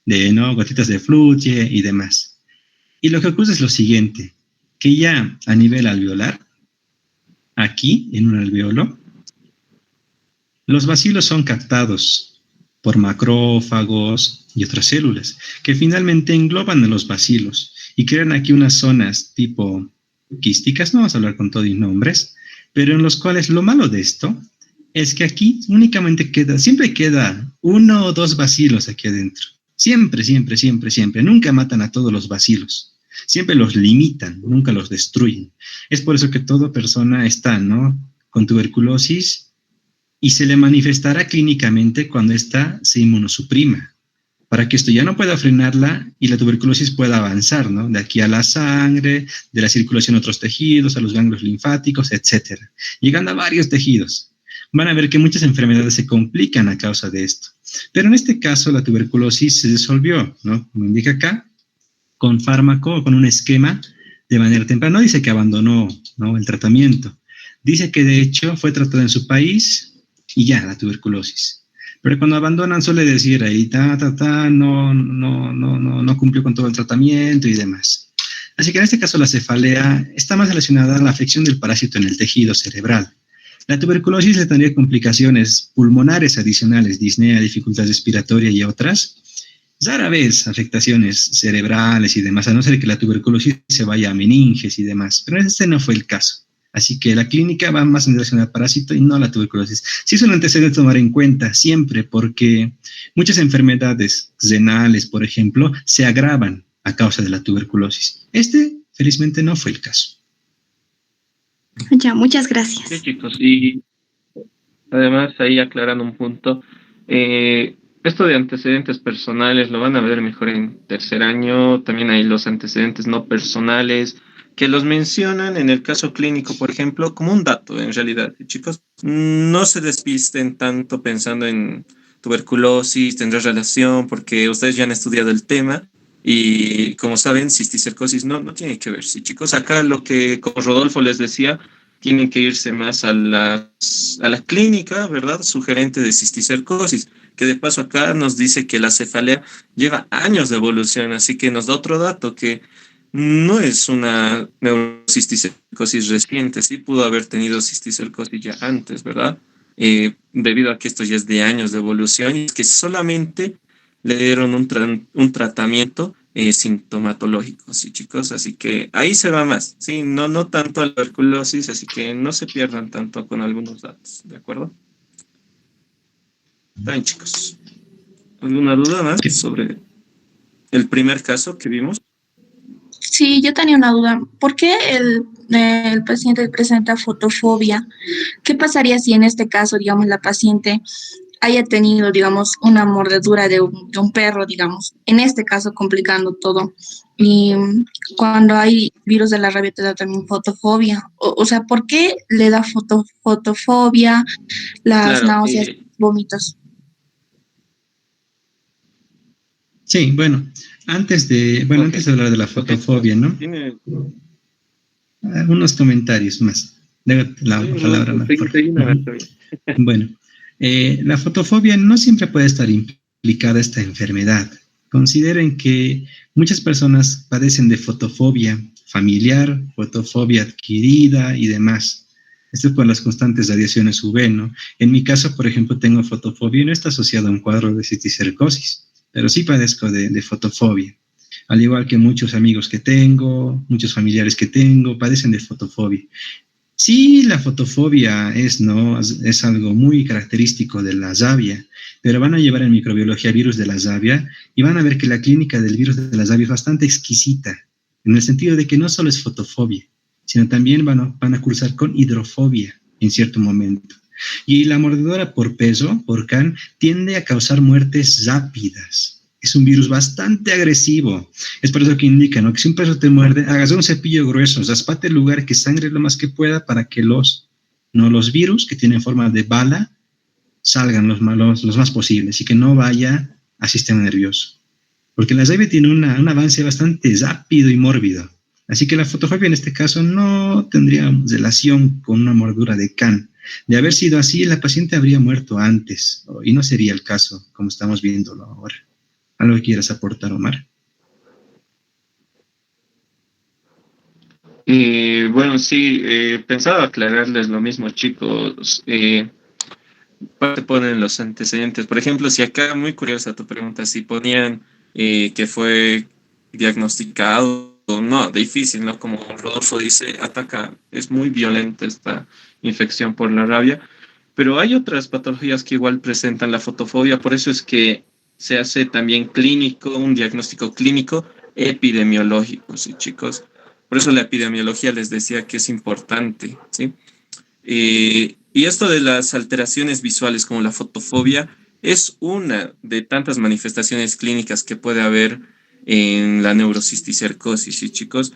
gotitas de fluye y demás. Y lo que ocurre es lo siguiente, que ya a nivel alveolar, aquí en un alveolo, los bacilos son captados por macrófagos y otras células que finalmente engloban a los bacilos y crean aquí unas zonas tipo quísticas, no vamos a hablar con todos los nombres, pero en los cuales lo malo de esto es que aquí únicamente siempre queda 1 o 2 bacilos aquí adentro. Siempre, nunca matan a todos los bacilos. Siempre los limitan, nunca los destruyen. Es por eso que toda persona está, ¿no? Con tuberculosis y se le manifestará clínicamente cuando ésta se inmunosuprima, para que esto ya no pueda frenarla y la tuberculosis pueda avanzar, ¿no? De aquí a la sangre, de la circulación a otros tejidos, a los ganglios linfáticos, etcétera, llegando a varios tejidos. Van a ver que muchas enfermedades se complican a causa de esto. Pero en este caso la tuberculosis se disolvió, ¿no? Como indica acá, con fármaco, con un esquema de manera temprana. No dice que abandonó, ¿no?, el tratamiento. Dice que de hecho fue tratada en su país y ya, la tuberculosis. Pero cuando abandonan suele decir ahí, no cumplió con todo el tratamiento y demás. Así que en este caso la cefalea está más relacionada a la afección del parásito en el tejido cerebral. La tuberculosis le tendría complicaciones pulmonares adicionales, disnea, dificultad respiratoria y otras. Rara vez afectaciones cerebrales y demás, a no ser que la tuberculosis se vaya a meninges y demás. Pero este no fue el caso. Así que la clínica va más en relación al parásito y no a la tuberculosis. Sí es un antecedente a tomar en cuenta siempre, porque muchas enfermedades renales, por ejemplo, se agravan a causa de la tuberculosis. Felizmente, no fue el caso. Ya, muchas gracias. Sí, chicos, y además ahí aclarando un punto, esto de antecedentes personales lo van a ver mejor en tercer año. También hay los antecedentes no personales, que los mencionan en el caso clínico, por ejemplo, como un dato, en realidad. Chicos, no se despisten tanto pensando en tuberculosis, tendrá relación, porque ustedes ya han estudiado el tema, y como saben, cisticercosis no tiene que ver. Sí, chicos, acá lo que, como Rodolfo les decía, tienen que irse más a la clínica, ¿verdad?, sugerente de cisticercosis, que de paso acá nos dice que la cefalea lleva años de evolución, así que nos da otro dato, que no es una neurocisticercosis reciente, sí pudo haber tenido cisticercosis ya antes, ¿verdad? Debido a que esto ya es de años de evolución, y es que solamente le dieron un tratamiento sintomatológico, sí, chicos, así que ahí se va más, sí, no tanto a la tuberculosis, así que no se pierdan tanto con algunos datos, ¿de acuerdo? Está bien, chicos. ¿Alguna duda más sobre el primer caso que vimos? Sí, yo tenía una duda. ¿Por qué el paciente presenta fotofobia? ¿Qué pasaría si en este caso, digamos, la paciente haya tenido, digamos, una mordedura de un perro, digamos, en este caso complicando todo? Y cuando hay virus de la rabia te da también fotofobia. O sea, ¿por qué le da fotofobia, las Claro, náuseas, vómitos? Sí, bueno, antes de hablar de la fotofobia, ¿no? Unos comentarios más. Déjate la palabra más. Bueno, la fotofobia no siempre puede estar implicada esta enfermedad. Consideren que muchas personas padecen de fotofobia familiar, fotofobia adquirida y demás. Esto por las constantes radiaciones UV, ¿no? En mi caso, por ejemplo, tengo fotofobia y no está asociado a un cuadro de cisticercosis, pero sí padezco de fotofobia. Al igual que muchos amigos que tengo, muchos familiares que tengo, padecen de fotofobia. Sí, la fotofobia es algo muy característico de la rabia, pero van a llevar en microbiología virus de la rabia y van a ver que la clínica del virus de la rabia es bastante exquisita, en el sentido de que no solo es fotofobia, sino también van a cursar con hidrofobia en cierto momento. Y la mordedura por peso, por CAN, tiende a causar muertes rápidas. Es un virus bastante agresivo. Es por eso que indica, ¿no?, que si un perro te muerde, hagas un cepillo grueso, raspate el lugar, que sangre lo más que pueda para que los virus que tienen forma de bala salgan los más posibles y que no vaya al sistema nervioso. Porque la rabia tiene un avance bastante rápido y mórbido. Así que la fotofobia en este caso no tendría relación con una mordedura de CAN. De haber sido así, la paciente habría muerto antes, y no sería el caso, como estamos viéndolo ahora. ¿Algo que quieras aportar, Omar? Bueno, sí, pensaba aclararles lo mismo, chicos. ¿Te ponen los antecedentes? Por ejemplo, si acá, muy curiosa tu pregunta, si ponían que fue diagnosticado, no, difícil, ¿no? Como Rodolfo dice, ataca, es muy violenta esta infección por la rabia, pero hay otras patologías que igual presentan la fotofobia, por eso es que se hace también clínico, un diagnóstico clínico epidemiológico, ¿sí, chicos? Por eso la epidemiología les decía que es importante, ¿sí? Y esto de las alteraciones visuales como la fotofobia es una de tantas manifestaciones clínicas que puede haber en la neurocisticercosis, ¿sí, chicos?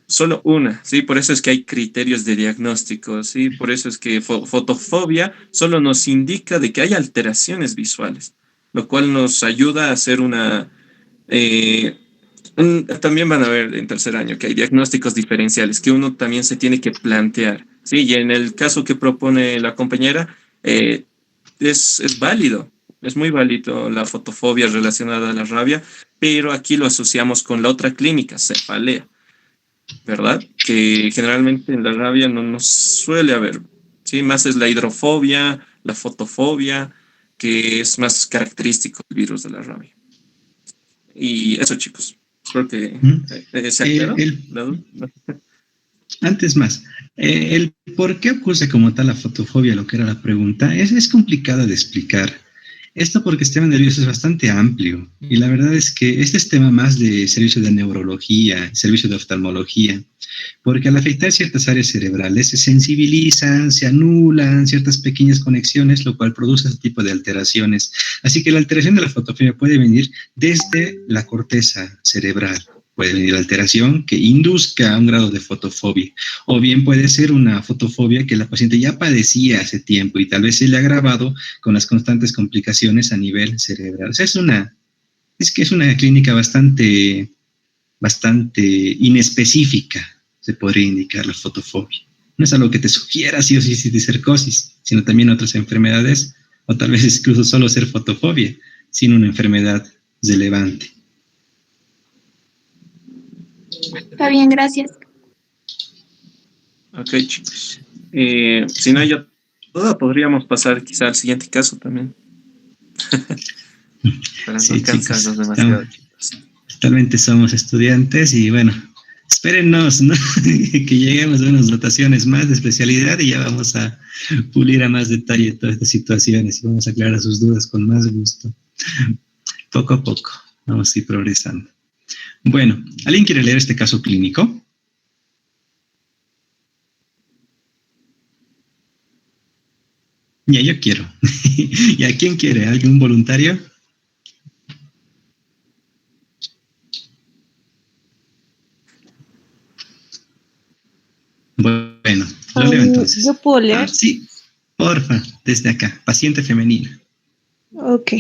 Solo una, ¿sí? Por eso es que hay criterios de diagnóstico, ¿sí? Por eso es que fotofobia solo nos indica de que hay alteraciones visuales, lo cual nos ayuda a hacer una... también van a ver en tercer año que hay diagnósticos diferenciales que uno también se tiene que plantear, ¿sí? Y en el caso que propone la compañera, es válido, es muy válido la fotofobia relacionada a la rabia, pero aquí lo asociamos con la otra clínica, cefalea, ¿verdad? Que generalmente en la rabia no suele haber, ¿sí? Más es la hidrofobia, la fotofobia, que es más característico del virus de la rabia. Y eso, chicos. Espero que se aclaró. Antes más, el por qué ocurre como tal la fotofobia, lo que era la pregunta, es complicado de explicar. Esto porque el sistema nervioso es bastante amplio y la verdad es que este es tema más de servicio de neurología, servicio de oftalmología, porque al afectar ciertas áreas cerebrales se sensibilizan, se anulan ciertas pequeñas conexiones, lo cual produce este tipo de alteraciones. Así que la alteración de la fotofobia puede venir desde la corteza cerebral. Puede venir alteración que induzca a un grado de fotofobia, o bien puede ser una fotofobia que la paciente ya padecía hace tiempo y tal vez se le ha agravado con las constantes complicaciones a nivel cerebral. O sea, es una clínica bastante inespecífica, se podría indicar la fotofobia. No es algo que te sugiera sí o sí cisticercosis, sino también otras enfermedades, o tal vez incluso solo ser fotofobia, sin una enfermedad relevante. Está bien, gracias. Ok, chicos. Si no hay otra duda, podríamos pasar quizá al siguiente caso también. Para no cansarnos demasiado, chicos. Actualmente somos estudiantes y bueno, espérennos, ¿no? Que lleguemos a unas rotaciones más de especialidad y ya vamos a pulir a más detalle todas estas situaciones y vamos a aclarar sus dudas con más gusto. Poco a poco, vamos a ir progresando. Bueno, ¿alguien quiere leer este caso clínico? Ya, yo quiero. ¿Y a quién quiere? ¿Algún voluntario? Bueno, lo leo entonces. ¿Yo puedo leer? Sí, porfa, desde acá. Paciente femenina. Ok.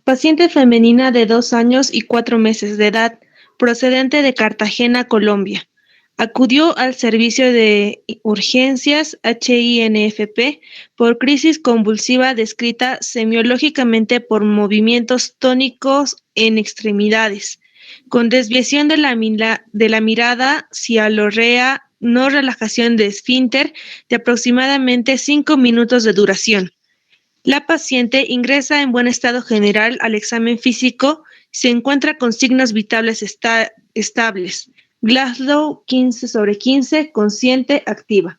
Paciente femenina de 2 años y 4 meses de edad, procedente de Cartagena, Colombia. Acudió al servicio de urgencias HINFP por crisis convulsiva descrita semiológicamente por movimientos tónicos en extremidades, con desviación de la mirada, cialorrea, no relajación de esfínter de aproximadamente 5 minutos de duración. La paciente ingresa en buen estado general al examen físico y se encuentra con signos vitales estables. Glasgow 15/15, consciente, activa.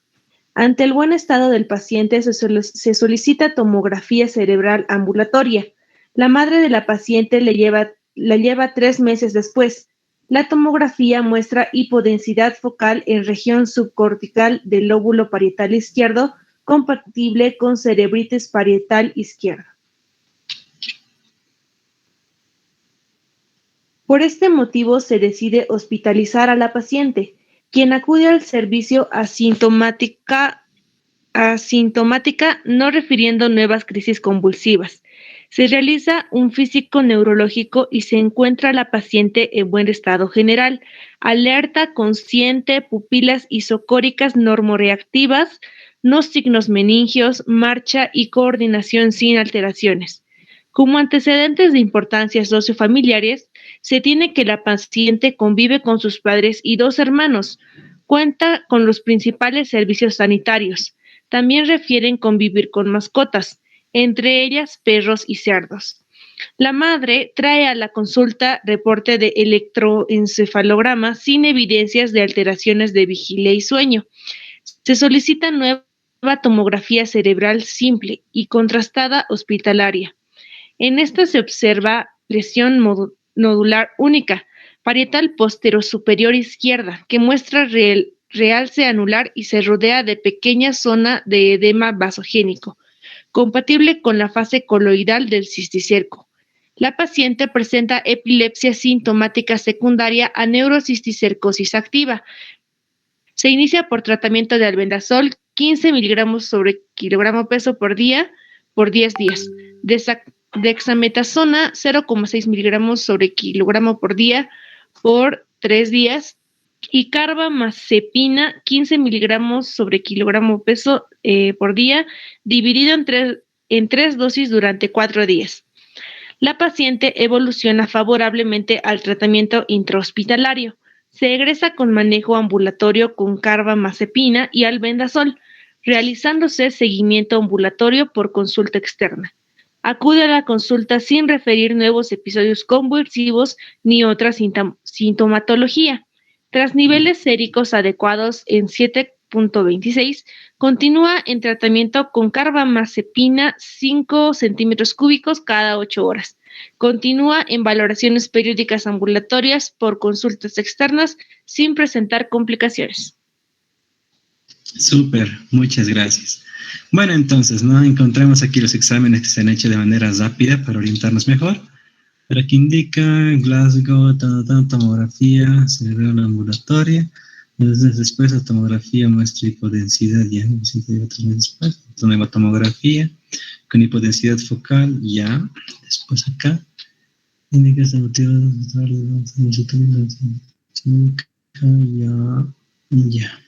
Ante el buen estado del paciente se solicita tomografía cerebral ambulatoria. La madre de la paciente la lleva 3 meses después. La tomografía muestra hipodensidad focal en región subcortical del lóbulo parietal izquierdo, compatible con cerebritis parietal izquierda. Por este motivo se decide hospitalizar a la paciente, quien acude al servicio asintomática, no refiriendo nuevas crisis convulsivas. Se realiza un físico neurológico y se encuentra la paciente en buen estado general, alerta, consciente, pupilas isocóricas normoreactivas, no signos meningios, marcha y coordinación sin alteraciones. Como antecedentes de importancia sociofamiliares, se tiene que la paciente convive con sus padres y 2 hermanos, cuenta con los principales servicios sanitarios. También refieren convivir con mascotas, entre ellas perros y cerdos. La madre trae a la consulta reporte de electroencefalograma sin evidencias de alteraciones de vigilia y sueño. Se solicita nueva tomografía cerebral simple y contrastada hospitalaria. En esta se observa lesión nodular única, parietal posterior superior izquierda, que muestra realce anular y se rodea de pequeña zona de edema vasogénico, compatible con la fase coloidal del cisticerco. La paciente presenta epilepsia sintomática secundaria a neurocisticercosis activa. Se inicia por tratamiento de albendazol 15 miligramos sobre kilogramo peso por día por 10 días. Dexametasona 0,6 miligramos sobre kilogramo por día por 3 días. Y carbamazepina 15 miligramos sobre kilogramo peso por día, dividido en 3 dosis durante 4 días. La paciente evoluciona favorablemente al tratamiento intrahospitalario. Se egresa con manejo ambulatorio con carbamazepina y albendazol, realizándose seguimiento ambulatorio por consulta externa. Acude a la consulta sin referir nuevos episodios convulsivos ni otra sintomatología. Tras niveles séricos adecuados en 7.26, continúa en tratamiento con carbamazepina 5 centímetros cúbicos cada 8 horas. Continúa en valoraciones periódicas ambulatorias por consultas externas sin presentar complicaciones. Súper, muchas gracias. Bueno, entonces, ¿no? Encontramos aquí los exámenes que se han hecho de manera rápida para orientarnos mejor. Pero aquí indica Glasgow, tomografía cerebral ambulatoria. Después la tomografía muestra hipodensidad, ya, otros meses después. Nueva tomografía con hipodensidad focal, ya. Después acá, indica esta ya.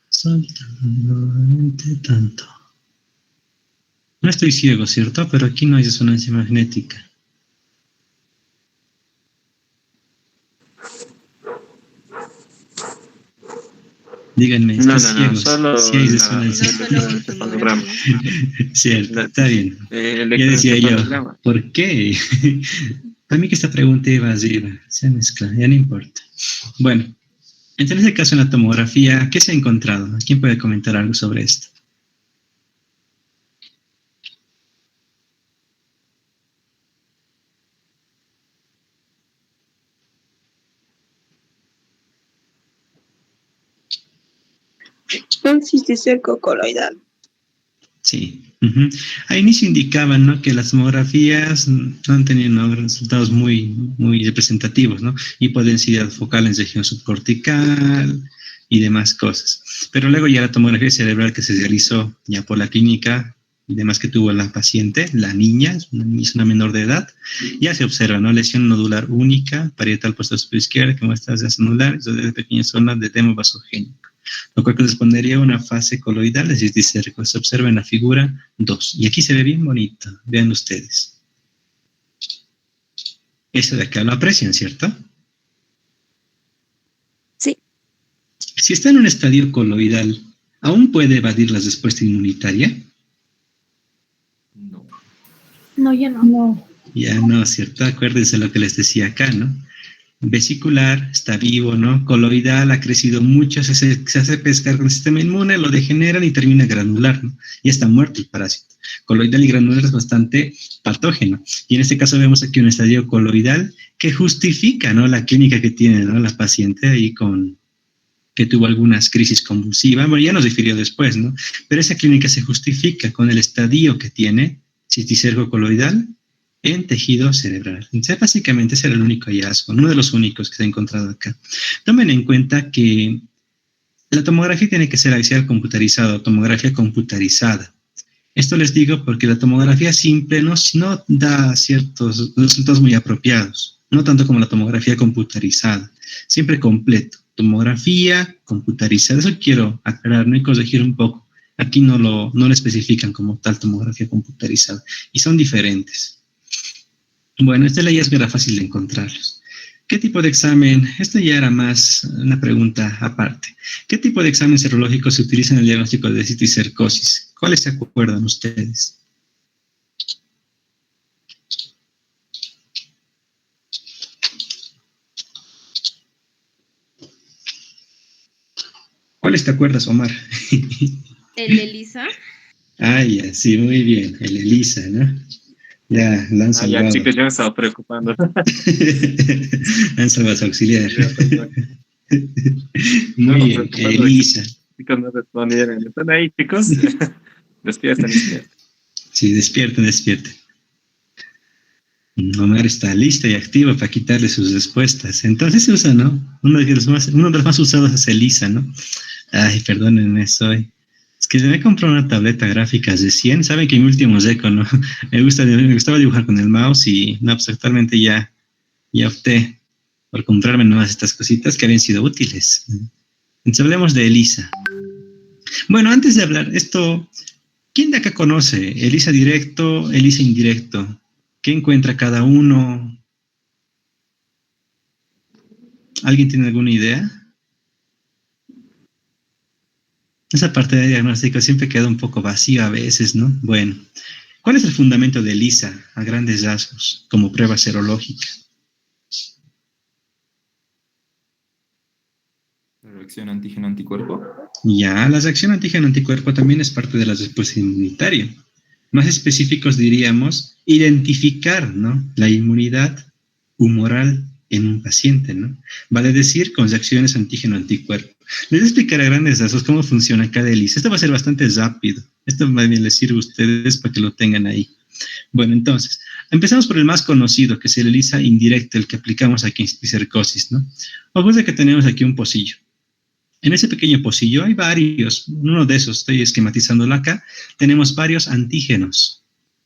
Soltamente tanto. No estoy ciego, ¿cierto? Pero aquí no hay resonancia magnética. Díganme, ¿estoy ciego? Solo sí hay resonancia. Cierto, está bien. Ya decía yo, ¿por qué? Para mí que esta pregunta iba arriba, se mezcla, ya no importa. Bueno, en este caso en la tomografía, ¿qué se ha encontrado? ¿Quién puede comentar algo sobre esto? Un cisticerco coloidal. Sí. A inicio indicaban, ¿no?, que las tomografías no han tenido, ¿no?, resultados muy representativos, ¿no? Hipodensidad focal en región subcortical y demás cosas. Pero luego ya la tomografía cerebral que se realizó ya por la clínica y demás que tuvo la paciente, la niña, es una menor de edad, ya se observa, ¿no?, lesión nodular única, parietal posterior superior izquierda, que muestra desde anular, de pequeñas zonas de edema vasogénico, lo cual correspondería a una fase coloidal de cisticerco. Se observa en la figura 2. Y aquí se ve bien bonito, vean ustedes. Eso de acá lo aprecian, ¿cierto? Sí. Si está en un estadio coloidal, ¿aún puede evadir la respuesta inmunitaria? No, ya no. Ya no, ¿cierto? Acuérdense lo que les decía acá, ¿no? Vesicular, está vivo, ¿no? Coloidal, ha crecido mucho, se hace pescar con el sistema inmune, lo degeneran y termina granular, ¿no? Y está muerto el parásito. Coloidal y granular es bastante patógeno. Y en este caso vemos aquí un estadio coloidal que justifica, ¿no?, la clínica que tiene, ¿no?, la paciente ahí que tuvo algunas crisis convulsivas. Bueno, ya nos refirió después, ¿no? Pero esa clínica se justifica con el estadio que tiene, cisticerco coloidal, en tejido cerebral. Entonces, básicamente ese era el único hallazgo, uno de los únicos que se ha encontrado acá. Tomen en cuenta que la tomografía tiene que ser axial computarizada, tomografía computarizada. Esto les digo porque la tomografía simple no da ciertos resultados muy apropiados, no tanto como la tomografía computarizada, siempre completo. Tomografía computarizada, eso quiero aclarar, ¿no?, y corregir un poco. Aquí no lo especifican como tal tomografía computarizada y son diferentes. Bueno, este hallazgo era fácil de encontrarlos. ¿Qué tipo de examen? Esto ya era más una pregunta aparte. ¿Qué tipo de examen serológico se utiliza en el diagnóstico de cisticercosis? ¿Cuáles se acuerdan ustedes? ¿Cuáles te acuerdas, Omar? ¿El ELISA? Ah, ya, sí, muy bien. El ELISA, ¿no? Ya, la han salvado. Ya, chicos, ya me estaba preocupando. Han salvado a su auxiliar. Muy bien, Elisa. Chicos no respondieron. ¿Están ahí, chicos? Despierten. Sí, despierten. Omar está lista y activa para quitarle sus respuestas. Entonces se usa, ¿no? Uno de los más usados es Elisa, ¿no? Ay, perdónenme, es que me compré una tableta gráficas de 100. Saben que mi último Zeco, ¿no? Me gustaba dibujar con el mouse y no, pues actualmente ya opté por comprarme nuevas estas cositas que habían sido útiles. Entonces hablemos de Elisa. Bueno, antes de hablar esto, ¿quién de acá conoce Elisa directo, Elisa indirecto? ¿Qué encuentra cada uno? ¿Alguien tiene alguna idea? Esa parte de diagnóstico siempre queda un poco vacío a veces, ¿no? Bueno, ¿cuál es el fundamento de ELISA a grandes rasgos como prueba serológica? La reacción antígeno-anticuerpo. Ya, la reacción antígeno-anticuerpo también es parte de la respuesta inmunitaria. Más específicos diríamos identificar, ¿no?, la inmunidad humoral en un paciente, ¿no? Vale decir, con reacciones antígeno-anticuerpo. Les voy a explicar a grandes rasgos cómo funciona cada ELISA. Esto va a ser bastante rápido. Esto más bien les sirve a ustedes para que lo tengan ahí. Bueno, entonces, empezamos por el más conocido, que es el ELISA indirecto, el que aplicamos aquí en cisticercosis, ¿no? Ocurre que tenemos aquí un pocillo. En ese pequeño pocillo hay varios. Uno de esos, estoy esquematizándolo acá, tenemos varios antígenos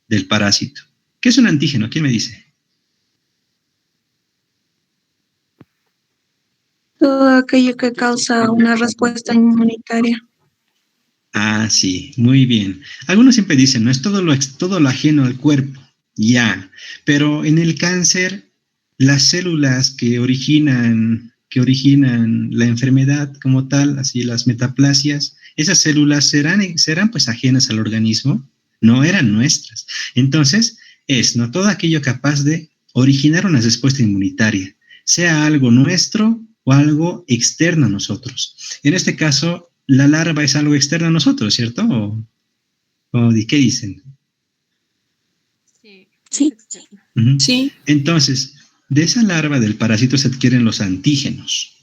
del parásito. ¿Qué es un antígeno? ¿Quién me dice? Todo aquello que causa una respuesta inmunitaria. Ah, sí, muy bien. Algunos siempre dicen, no es todo lo ajeno al cuerpo, ya, pero en el cáncer, las células que originan la enfermedad como tal, así las metaplasias, esas células serán pues ajenas al organismo, no eran nuestras. Entonces, ¿no?, todo aquello capaz de originar una respuesta inmunitaria, sea algo nuestro o algo externo a nosotros. En este caso, la larva es algo externo a nosotros, ¿cierto? ¿O qué dicen? Sí. Uh-huh. Sí. Entonces, de esa larva del parásito se adquieren los antígenos.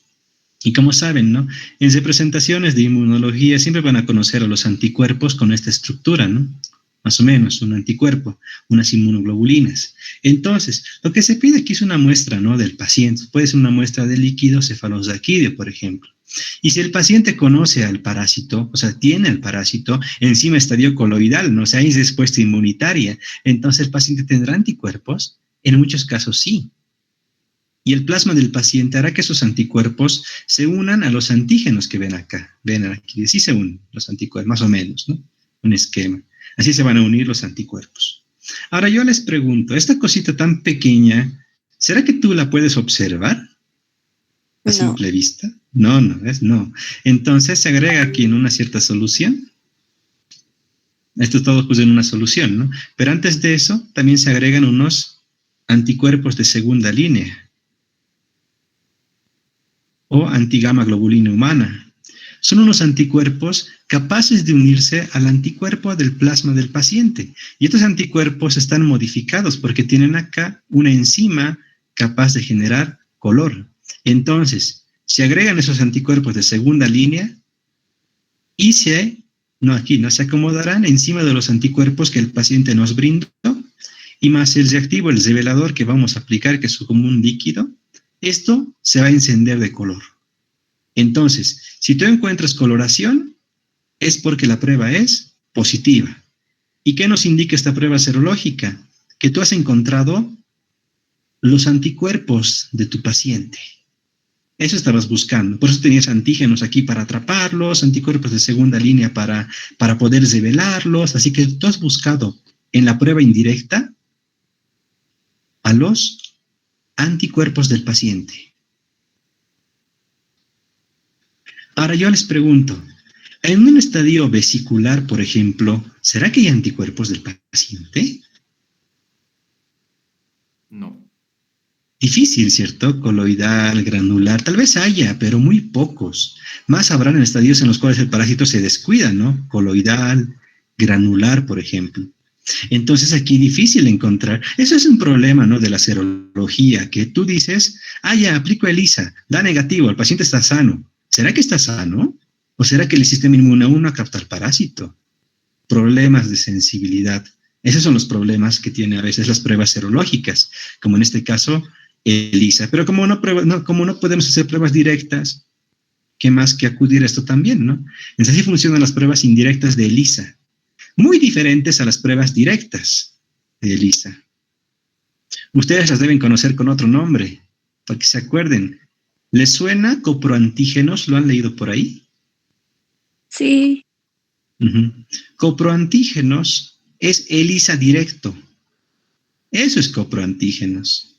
Y como saben, ¿no?, en representaciones de inmunología siempre van a conocer a los anticuerpos con esta estructura, ¿no? Más o menos, un anticuerpo, unas inmunoglobulinas. Entonces, lo que se pide aquí es una muestra, ¿no?, del paciente. Puede ser una muestra de líquido cefalorraquídeo, por ejemplo. Y si el paciente conoce al parásito, o sea, tiene el parásito, encima estadio coloidal, ¿no? O sea, hay respuesta inmunitaria. Entonces, ¿el paciente tendrá anticuerpos? En muchos casos sí. Y el plasma del paciente hará que esos anticuerpos se unan a los antígenos que ven acá. Ven aquí, sí se unen los anticuerpos, más o menos, ¿no? Un esquema. Así se van a unir los anticuerpos. Ahora yo les pregunto, esta cosita tan pequeña, ¿será que tú la puedes observar a simple vista? No. Entonces se agrega aquí en una cierta solución. Esto todo pues en una solución, ¿no? Pero antes de eso también se agregan unos anticuerpos de segunda línea o antigama globulina humana. Son unos anticuerpos capaces de unirse al anticuerpo del plasma del paciente. Y estos anticuerpos están modificados porque tienen acá una enzima capaz de generar color. Entonces, se agregan esos anticuerpos de segunda línea y se acomodarán encima de los anticuerpos que el paciente nos brindó, y más el reactivo, el revelador que vamos a aplicar, que es como un líquido, esto se va a encender de color. Entonces, si tú encuentras coloración, es porque la prueba es positiva. ¿Y qué nos indica esta prueba serológica? Que tú has encontrado los anticuerpos de tu paciente. Eso estabas buscando. Por eso tenías antígenos aquí para atraparlos, anticuerpos de segunda línea para poder revelarlos. Así que tú has buscado en la prueba indirecta a los anticuerpos del paciente. Ahora yo les pregunto, en un estadio vesicular, por ejemplo, ¿será que hay anticuerpos del paciente? No. Difícil, ¿cierto? Coloidal, granular, tal vez haya, pero muy pocos. Más habrán en estadios en los cuales el parásito se descuida, ¿no? Coloidal, granular, por ejemplo. Entonces aquí difícil encontrar. Eso es un problema, ¿no?, de la serología, que tú dices, ya, aplico ELISA, da negativo, el paciente está sano. ¿Será que está sano? ¿O será que el sistema inmune aún no ha captado el parásito? Problemas de sensibilidad. Esos son los problemas que tienen a veces las pruebas serológicas, como en este caso ELISA. Pero como no podemos hacer pruebas directas, ¿qué más que acudir a esto también, no? Entonces así funcionan las pruebas indirectas de ELISA, muy diferentes a las pruebas directas de ELISA. Ustedes las deben conocer con otro nombre, para que se acuerden. ¿Les suena coproantígenos? ¿Lo han leído por ahí? Sí. Coproantígenos es ELISA directo. Eso es coproantígenos.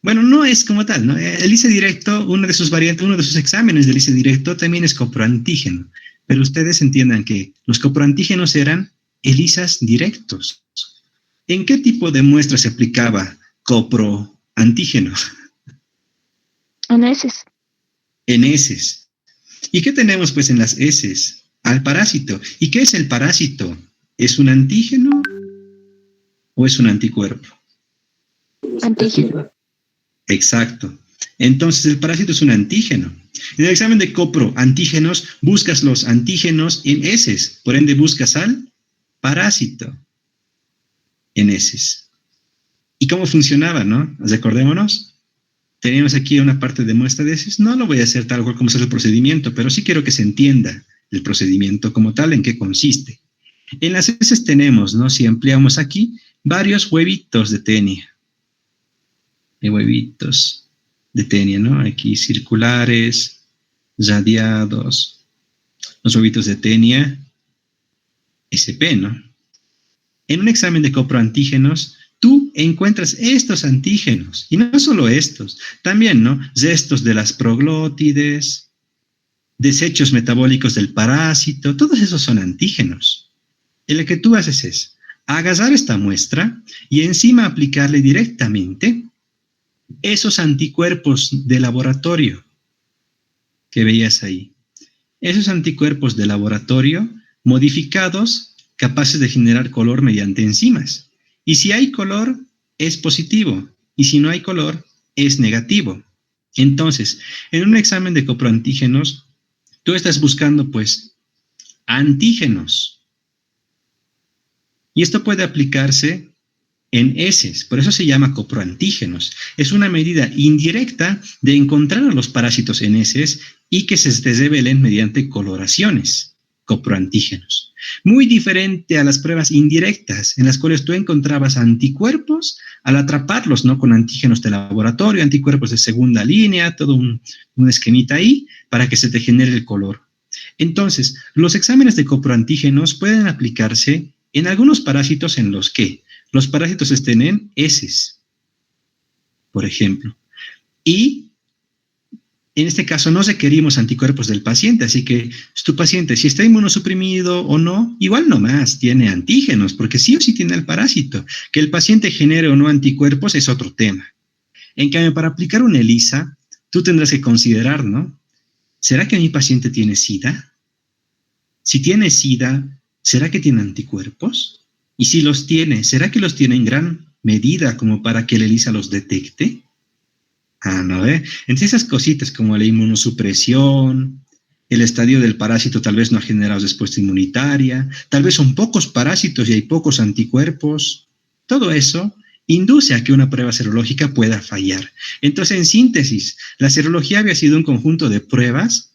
Bueno, no es como tal, ¿no? ELISA directo, una de sus variantes, uno de sus exámenes de ELISA directo también es coproantígeno. Pero ustedes entiendan que los coproantígenos eran ELISAs directos. ¿En qué tipo de muestra se aplicaba coproantígeno? En heces. En heces. ¿Y qué tenemos pues en las heces? Al parásito. ¿Y qué es el parásito? ¿Es un antígeno o es un anticuerpo? Antígeno. Exacto. Entonces el parásito es un antígeno. En el examen de coproantígenos buscas los antígenos en heces, por ende buscas al parásito en heces. ¿Y cómo funcionaba, no? Recordémonos. Teníamos aquí una parte de muestra de heces. No lo voy a hacer tal cual como es el procedimiento, pero sí quiero que se entienda el procedimiento como tal, en qué consiste. En las heces tenemos, ¿no? Si ampliamos aquí, varios huevitos de tenia. Huevitos de tenia, ¿no? Aquí circulares, radiados, los huevitos de tenia, SP, ¿no? En un examen de coproantígenos, tú encuentras estos antígenos, y no solo estos, también, ¿no? Restos de las proglótides, desechos metabólicos del parásito, todos esos son antígenos. Y lo que tú haces es agarrar esta muestra y encima aplicarle directamente esos anticuerpos de laboratorio que veías ahí. Esos anticuerpos de laboratorio modificados, capaces de generar color mediante enzimas. Y si hay color, es positivo. Y si no hay color, es negativo. Entonces, en un examen de coproantígenos, tú estás buscando, pues, antígenos. Y esto puede aplicarse en heces, por eso se llama coproantígenos. Es una medida indirecta de encontrar a los parásitos en heces y que se revelen mediante coloraciones, coproantígenos. Muy diferente a las pruebas indirectas, en las cuales tú encontrabas anticuerpos al atraparlos, ¿no? Con antígenos de laboratorio, anticuerpos de segunda línea, todo un esquemita ahí para que se te genere el color. Entonces, los exámenes de coproantígenos pueden aplicarse en algunos parásitos en los que los parásitos estén en heces, por ejemplo. Y en este caso no requerimos anticuerpos del paciente, así que tu paciente, si está inmunosuprimido o no, igual nomás tiene antígenos, porque sí o sí tiene el parásito. Que el paciente genere o no anticuerpos es otro tema. En cambio, para aplicar una ELISA, tú tendrás que considerar, ¿no? ¿Será que mi paciente tiene SIDA? Si tiene SIDA, ¿será que tiene anticuerpos? Y si los tiene, ¿será que los tiene en gran medida como para que la ELISA los detecte? ¿No? Entonces esas cositas como la inmunosupresión, el estadio del parásito tal vez no ha generado respuesta inmunitaria, tal vez son pocos parásitos y hay pocos anticuerpos, todo eso induce a que una prueba serológica pueda fallar. Entonces, en síntesis, la serología había sido un conjunto de pruebas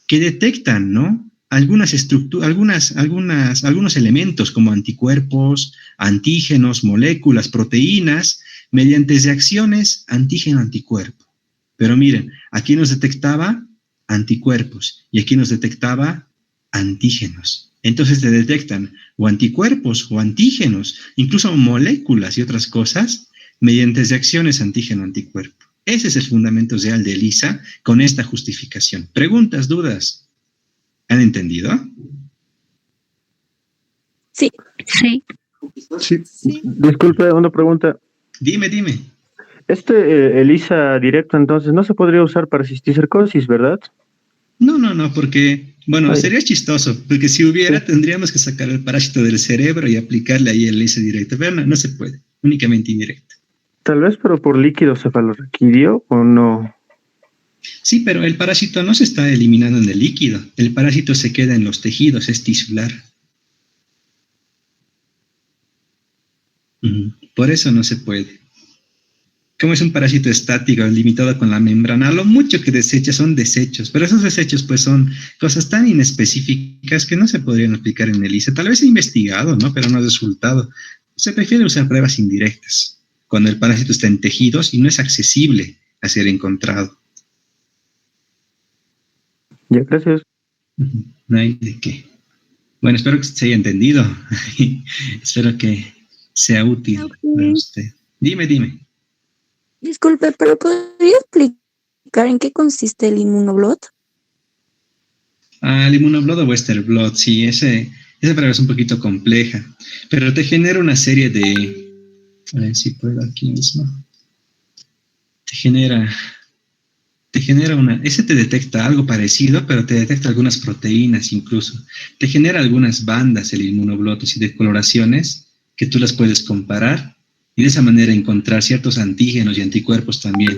que detectan, ¿no?, algunos elementos como anticuerpos, antígenos, moléculas, proteínas, mediante reacciones antígeno-anticuerpo. Pero miren, aquí nos detectaba anticuerpos y aquí nos detectaba antígenos. Entonces se detectan o anticuerpos o antígenos, incluso moléculas y otras cosas, mediante reacciones antígeno-anticuerpo. Ese es el fundamento real de ELISA con esta justificación. ¿Preguntas, dudas? ¿Han entendido? Sí. Sí. Disculpe, una pregunta. Dime. ELISA directo, entonces, no se podría usar para cisticercosis, ¿verdad? No, porque Bueno, Ay. sería chistoso, porque si hubiera, tendríamos que sacar el parásito del cerebro y aplicarle ahí el ELISA directo. Pero no, no se puede, únicamente indirecto. Tal vez, pero por líquido cefalorraquídeo o no. Sí, pero el parásito no se está eliminando en el líquido. El parásito se queda en los tejidos, es tisular. Por eso no se puede. Como es un parásito estático, limitado con la membrana, lo mucho que desecha son desechos, pero esos desechos pues son cosas tan inespecíficas que no se podrían aplicar en ELISA. Tal vez se ha investigado, ¿no? Pero no ha resultado. Se prefiere usar pruebas indirectas, cuando el parásito está en tejidos y no es accesible a ser encontrado. Ya, gracias. No hay de qué. Bueno, espero que se haya entendido. Espero que sea útil para usted. Dime. Disculpe, pero ¿podría explicar en qué consiste el inmunoblot? El inmunoblot o Western blot, sí, esa prueba es un poquito compleja, pero te genera una serie de... A ver si puedo aquí mismo. Te genera una... Ese te detecta algo parecido, pero te detecta algunas proteínas incluso. Te genera algunas bandas el inmunoblot y de coloraciones que tú las puedes comparar y de esa manera encontrar ciertos antígenos y anticuerpos también.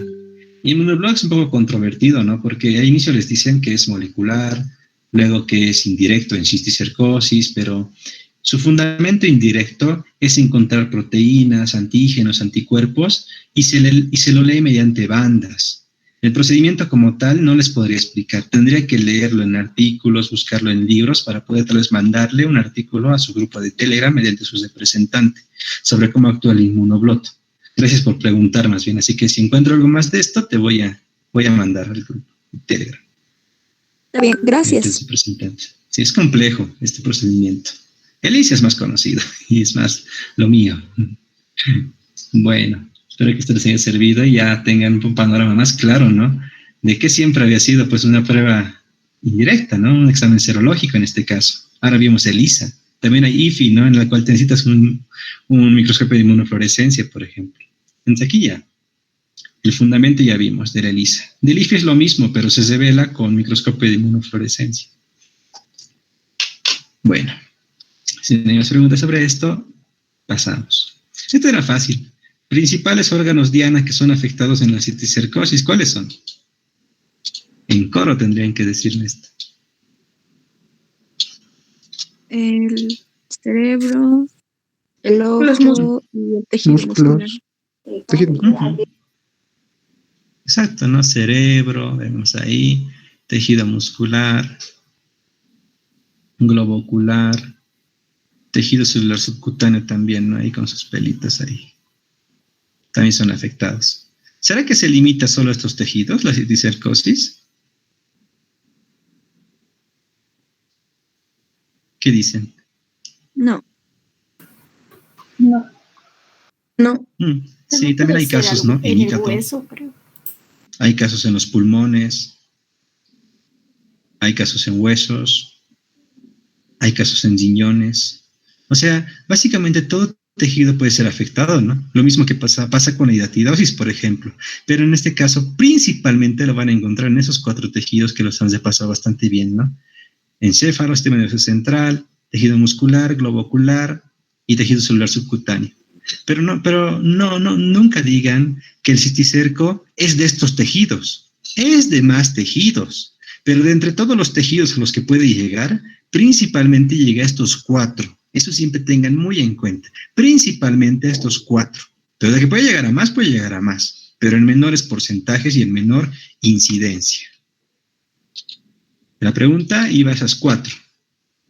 Y el inmunoblot es un poco controvertido, ¿no? Porque al inicio les dicen que es molecular, luego que es indirecto en cisticercosis, pero su fundamento indirecto es encontrar proteínas, antígenos, anticuerpos y se lo lee mediante bandas. El procedimiento como tal no les podría explicar. Tendría que leerlo en artículos, buscarlo en libros para poder tal vez mandarle un artículo a su grupo de Telegram mediante su representante sobre cómo actúa el inmunoblot. Gracias por preguntar más bien. Así que si encuentro algo más de esto, te voy a mandar al grupo de Telegram. Está bien, gracias. Sí, es complejo este procedimiento. ELISA es más conocido y es más lo mío. Bueno, espero que esto les haya servido y ya tengan un panorama más claro, ¿no? De que siempre había sido pues una prueba indirecta, ¿no? Un examen serológico en este caso. Ahora vimos ELISA. También hay IFI, ¿no? En la cual necesitas un microscopio de inmunofluorescencia, por ejemplo. Entonces aquí ya. El fundamento ya vimos de la ELISA. Del IFI es lo mismo, pero se revela con microscopio de inmunofluorescencia. Bueno, si no hay más preguntas sobre esto, pasamos. Esto era fácil. Principales órganos diana que son afectados en la cisticercosis, ¿cuáles son? En coro tendrían que decirme esto. El cerebro, el ojo y el tejido muscular. Exacto, ¿no? Cerebro, vemos ahí, tejido muscular, globo ocular, tejido celular subcutáneo también, ¿no? Ahí con sus pelitos ahí. También son afectados. ¿Será que se limita solo a estos tejidos, la cisticercosis? ¿Qué dicen? No. Sí, también hay casos, ¿no? En el hueso, creo. Hay casos en los pulmones, hay casos en huesos, hay casos en riñones. O sea, básicamente todo tejido puede ser afectado, ¿no? Lo mismo que pasa con la hidatidosis, por ejemplo. Pero en este caso, principalmente lo van a encontrar en esos 4 tejidos que los han repasado bastante bien, ¿no? Encéfalo, sistema nervioso central, tejido muscular, globo ocular y tejido celular subcutáneo. Pero nunca digan que el cisticerco es de estos tejidos. Es de más tejidos. Pero de entre todos los tejidos a los que puede llegar, principalmente llega a estos 4. Eso siempre tengan muy en cuenta. Principalmente a estos 4. Pero de que puede llegar a más, puede llegar a más. Pero en menores porcentajes y en menor incidencia. La pregunta iba a esas 4.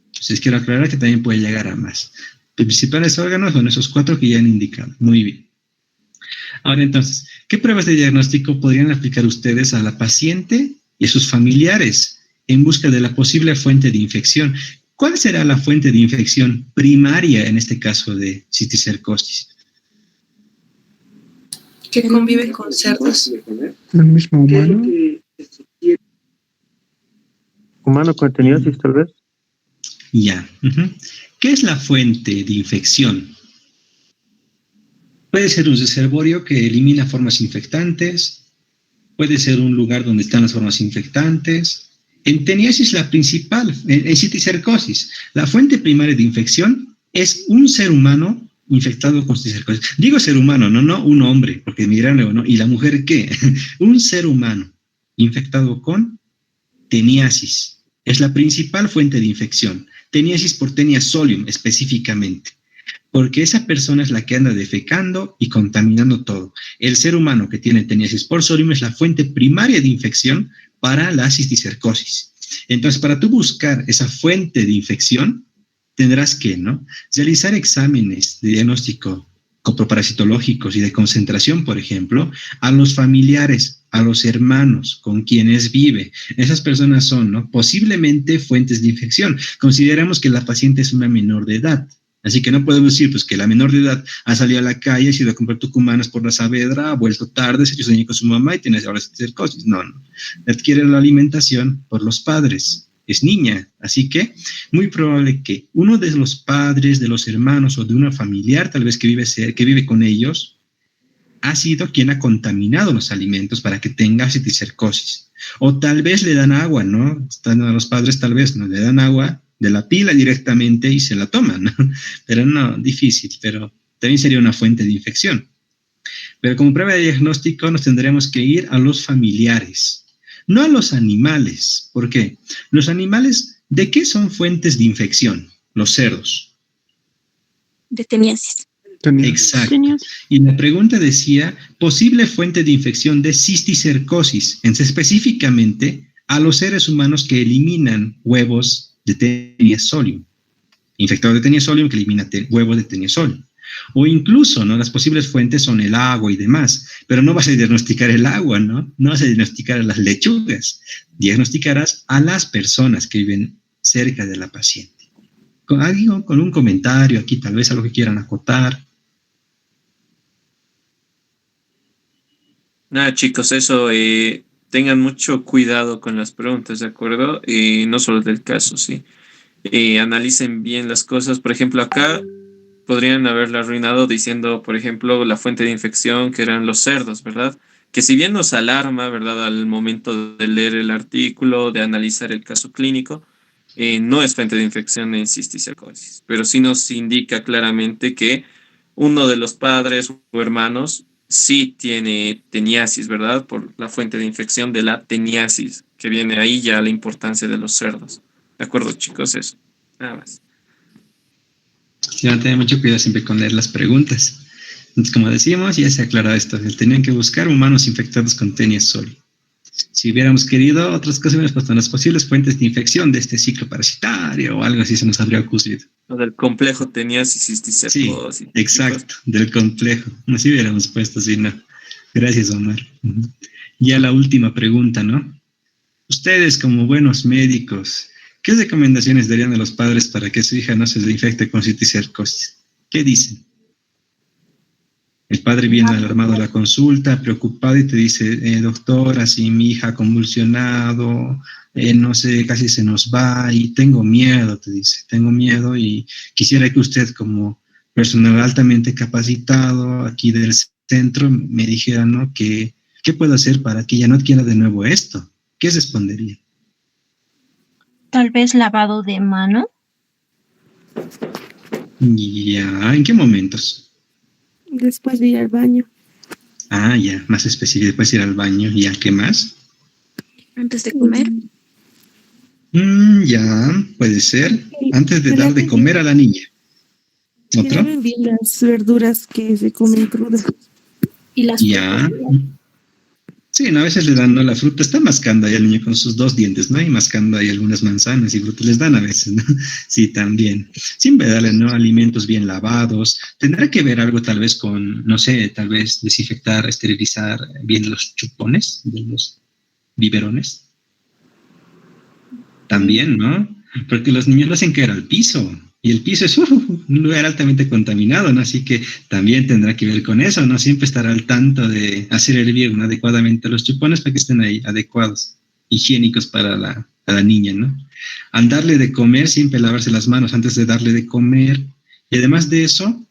Entonces quiero aclarar que también puede llegar a más. Los principales órganos son esos 4 que ya han indicado. Muy bien. Ahora entonces, ¿qué pruebas de diagnóstico podrían aplicar ustedes a la paciente y a sus familiares en busca de la posible fuente de infección? ¿Cuál será la fuente de infección primaria en este caso de cisticercosis? Que convive con cerdos. ¿El mismo humano? ¿Humano con tenidosis, tal vez? Ya. ¿Qué es la fuente de infección? Puede ser un reservorio que elimina formas infectantes, puede ser un lugar donde están las formas infectantes, En teniasis la principal, en citicercosis, la fuente primaria de infección es un ser humano infectado con citicercosis. Digo ser humano, no un hombre, porque me dirán luego, ¿no? ¿Y la mujer qué? Un ser humano infectado con teniasis. Es la principal fuente de infección. Teniasis por Taenia solium específicamente. Porque esa persona es la que anda defecando y contaminando todo. El ser humano que tiene teniasis por solium es la fuente primaria de infección para la cisticercosis. Entonces, para tú buscar esa fuente de infección, tendrás que, ¿no?, realizar exámenes de diagnóstico coproparasitológicos y de concentración, por ejemplo, a los familiares, a los hermanos con quienes vive. Esas personas son, ¿no?, posiblemente fuentes de infección. Consideramos que la paciente es una menor de edad. Así que no podemos decir pues, que la menor de edad ha salido a la calle, ha ido a comprar tucumanas por la Saavedra, ha vuelto tarde, se hizo daño con su mamá y tiene ahora cisticercosis. No. Adquiere la alimentación por los padres. Es niña. Así que muy probable que uno de los padres, de los hermanos o de una familiar, tal vez que vive con ellos, ha sido quien ha contaminado los alimentos para que tenga cisticercosis. O tal vez le dan agua, ¿no? Están a los padres, tal vez, ¿no? Le dan agua de la pila directamente y se la toman, ¿no? Pero no, difícil, pero también sería una fuente de infección. Pero como prueba de diagnóstico nos tendremos que ir a los familiares, no a los animales. ¿Por qué? Los animales, ¿de qué son fuentes de infección? Los cerdos. De teniasis. Exacto. Y la pregunta decía, posible fuente de infección de cisticercosis, específicamente a los seres humanos que eliminan huevos de Taenia solium, infectado de Taenia solium que elimina huevos de Taenia solium. O incluso, ¿no?, las posibles fuentes son el agua y demás, pero no vas a diagnosticar el agua, ¿no? No vas a diagnosticar a las diagnosticarás a las personas que viven cerca de la paciente. Con un comentario aquí, tal vez algo que quieran acotar. Nada, chicos, eso, tengan mucho cuidado con las preguntas, ¿de acuerdo? No solo del caso, sí. Analicen bien las cosas. Por ejemplo, acá podrían haberla arruinado diciendo, por ejemplo, la fuente de infección, que eran los cerdos, ¿verdad? Que si bien nos alarma, ¿verdad?, al momento de leer el artículo, de analizar el caso clínico, no es fuente de infección en cisticercosis, pero sí nos indica claramente que uno de los padres o hermanos sí tiene teniasis, ¿verdad? Por la fuente de infección de la teniasis, que viene ahí ya la importancia de los cerdos. ¿De acuerdo, chicos? Eso. Nada más. Sí, van a tener mucho cuidado siempre con leer las preguntas. Entonces, como decíamos, ya se aclaró esto. Tenían que buscar humanos infectados con Taenia solium. Si hubiéramos querido otras cosas, hubiéramos puesto las posibles fuentes de infección de este ciclo parasitario o algo así se nos habría ocurrido. O del complejo teniasis cisticercosis. Sí, exacto, del complejo. Así hubiéramos puesto, sí, no. Gracias, Omar. Ya la última pregunta, ¿no? Ustedes, como buenos médicos, ¿qué recomendaciones darían a los padres para que su hija no se infecte con cisticercosis? ¿Qué dicen? El padre viene alarmado a la consulta, preocupado y te dice, doctor, así mi hija ha convulsionado, no sé, casi se nos va y tengo miedo, te dice, tengo miedo y quisiera que usted como personal altamente capacitado aquí del centro me dijera, ¿no?, ¿qué puedo hacer para que ella no adquiera de nuevo esto? ¿Qué respondería? Tal vez lavado de mano. Ya, ¿en qué momentos? Después de ir al baño. Ah, ya, más específico, después de ir al baño, ¿ya qué más? Antes de comer. Ya, puede ser. Antes de dar de comer a la niña. ¿Otro? Que bien las verduras que se comen crudas. Y las ya. Sí, no, a veces le dan, ¿no?, la fruta, está mascando ahí el niño con sus 2 dientes, ¿no? Y mascando ahí algunas manzanas y frutas, les dan a veces, ¿no? Sí, también. Siempre darle, ¿no?, alimentos bien lavados. Tendrá que ver algo tal vez con, no sé, tal vez desinfectar, esterilizar bien los chupones de los biberones. También, ¿no? Porque los niños lo hacen caer al piso. Y el piso es un lugar altamente contaminado, ¿no? Así que también tendrá que ver con eso, ¿no? Siempre estar al tanto de hacer hervir, ¿no?, adecuadamente los chupones para que estén ahí adecuados, higiénicos para la niña, ¿no? Al darle de comer, siempre lavarse las manos antes de darle de comer. Y además de eso,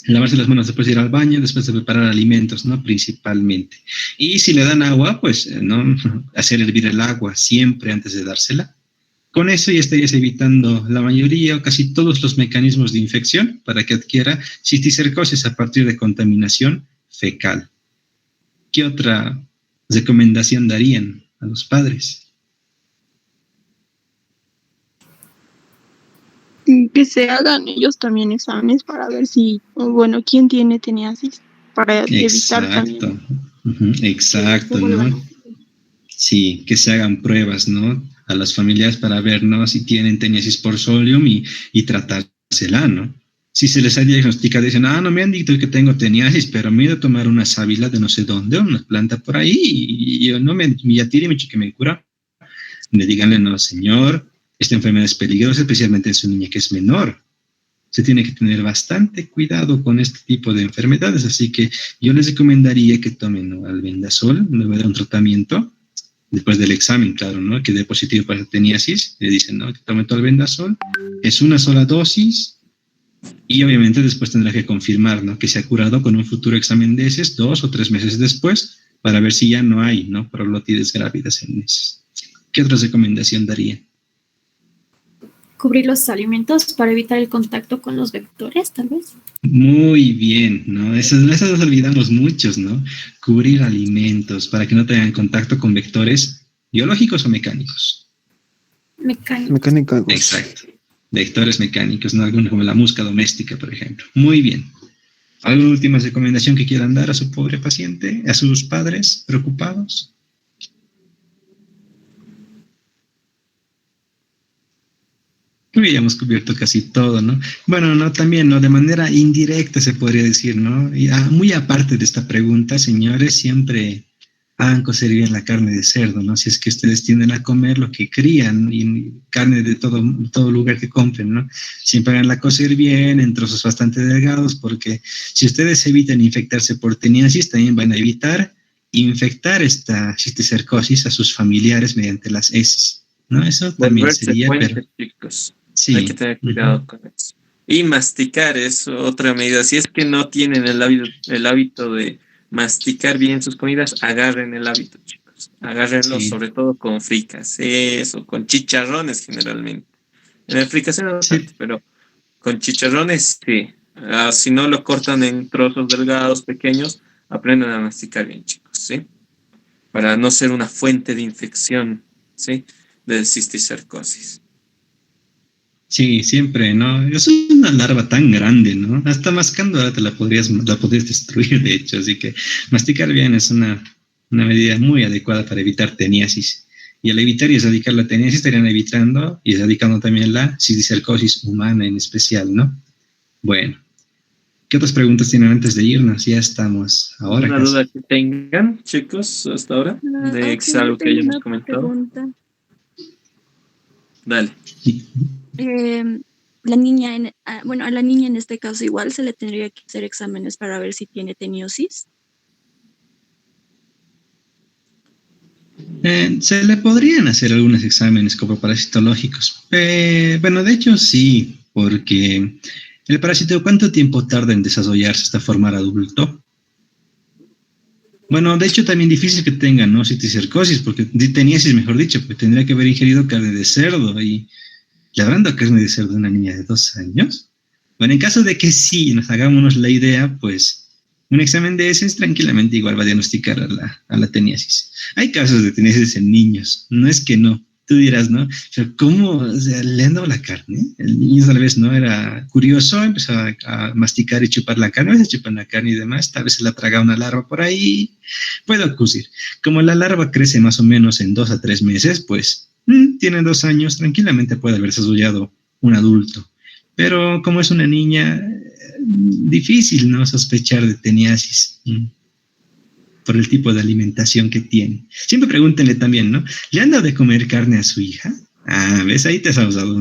Lavarse las manos después de ir al baño, después de preparar alimentos, ¿no? Principalmente. Y si le dan agua, pues, ¿no? Hacer hervir el agua siempre antes de dársela. Con eso ya estarías evitando la mayoría o casi todos los mecanismos de infección para que adquiera cisticercosis a partir de contaminación fecal. ¿Qué otra recomendación darían a los padres? Que se hagan ellos también exámenes para ver si, bueno, quién tiene teniasis, para evitar también. Exacto, ¿no? Sí, que se hagan pruebas, ¿no? A las familias para ver, ¿no? Si tienen teniasis por solium y tratársela, ¿no? Si se les ha diagnosticado, dicen, no me han dicho que tengo teniasis, pero me he ido a tomar una sábila de no sé dónde, una planta por ahí, y yo no me, ya tiene mucho que me cura. Díganle, no, señor, esta enfermedad es peligrosa, especialmente en su niña que es menor. Se tiene que tener bastante cuidado con este tipo de enfermedades, así que yo les recomendaría que tomen, ¿no? albendazol, luego de un tratamiento, después del examen, claro, ¿no? Que dé positivo para teniasis, le dicen, ¿no? Que tome todo albendazol, es una sola dosis, y obviamente después tendrá que confirmar, ¿no? Que se ha curado con un futuro examen de heces 2 o 3 meses después, para ver si ya no hay, ¿no? Prolótides grávidas en heces. ¿Qué otra recomendación daría? Cubrir los alimentos para evitar el contacto con los vectores, tal vez. Muy bien, ¿no? Eso nos olvidamos muchos, ¿no? Cubrir alimentos para que no tengan contacto con vectores biológicos o mecánicos. Mecánicos. Exacto. Vectores mecánicos, ¿no? Algunos como la mosca doméstica, por ejemplo. Muy bien. ¿Alguna última recomendación que quieran dar a su pobre paciente, a sus padres preocupados? Habíamos cubierto casi todo, ¿no? Bueno, no, también, ¿no? De manera indirecta se podría decir, ¿no? Y muy aparte de esta pregunta, señores, siempre hagan cocer bien la carne de cerdo, ¿no? Si es que ustedes tienden a comer lo que crían y carne de todo lugar que compren, ¿no? Siempre haganla cocer bien, en trozos bastante delgados, porque si ustedes evitan infectarse por teniasis, también van a evitar infectar esta cisticercosis a sus familiares mediante las heces, ¿no? Eso también sería... Chicos. Sí. Hay que tener cuidado con eso. Y masticar es otra medida. Si es que no tienen el hábito de masticar bien sus comidas, agarren el hábito, chicos. Agárrenlo, sobre todo con fricasees o con chicharrones generalmente. En el fricasé no tanto, pero con chicharrones sí. Si no lo cortan en trozos delgados, pequeños, aprendan a masticar bien, chicos, ¿sí? Para no ser una fuente de infección, ¿sí? De cisticercosis. Sí, siempre, ¿no? Es una larva tan grande, ¿no? Hasta mascando ahora la podrías destruir, de hecho. Así que masticar bien es una medida muy adecuada para evitar teniasis. Y al evitar y erradicar la teniasis estarían evitando y erradicando también la cisticercosis humana en especial, ¿no? Bueno, ¿qué otras preguntas tienen antes de irnos? Ya estamos ahora. ¿Una duda que tengan, chicos, hasta ahora? De algo que hayamos comentado. Pregunta. Dale. La niña, a la niña en este caso igual se le tendría que hacer exámenes para ver si tiene teniosis. Se le podrían hacer algunos exámenes como parasitológicos. Bueno, de hecho sí, porque el parásito, ¿cuánto tiempo tarda en desarrollarse hasta formar adulto? Bueno, de hecho también difícil que tengan, ¿no? Cisticercosis, porque teniasis, mejor dicho, porque tendría que haber ingerido carne de cerdo y ¿le habrán dado carne de cerdo a una niña de 2 años? Bueno, en caso de que sí nos hagámonos la idea, pues un examen de heces tranquilamente igual va a diagnosticar a la teniasis. Hay casos de teniasis en niños, no es que no. Tú dirás, ¿no? Pero ¿cómo? O sea, ¿le han dado la carne? El niño tal vez no era curioso, empezó a masticar y chupar la carne, a veces chupan la carne y demás, tal vez se la traga una larva por ahí. Puede ocurrir. Como la larva crece más o menos en 2 a 3 meses, pues tiene 2 años, tranquilamente puede haber desarrollado un adulto. Pero como es una niña, difícil, ¿no? Sospechar de teniasis. Por el tipo de alimentación que tiene. Siempre pregúntenle también, ¿no? ¿Le han dado de comer carne a su hija? ¿Ves? Ahí te has dado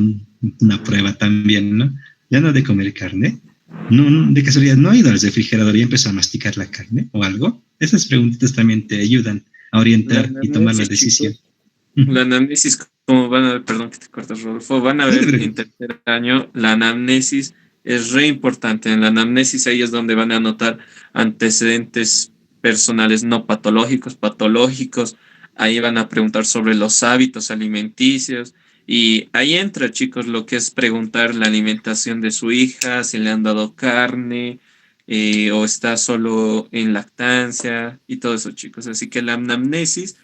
una prueba también, ¿no? ¿Le han dado de comer carne? No, de casualidad, ¿no ha ido al refrigerador y empezó a masticar la carne o algo? Esas preguntitas también te ayudan a orientar y tomar la decisión. La anamnesis, como van a ver, perdón que te cortes, Rodolfo, van a ver en tercer año la anamnesis es re importante. En la anamnesis ahí es donde van a anotar antecedentes personales no patológicos, patológicos. Ahí van a preguntar sobre los hábitos alimenticios. Y ahí entra, chicos, lo que es preguntar la alimentación de su hija, si le han dado carne o está solo en lactancia y todo eso, chicos. Así que la anamnesis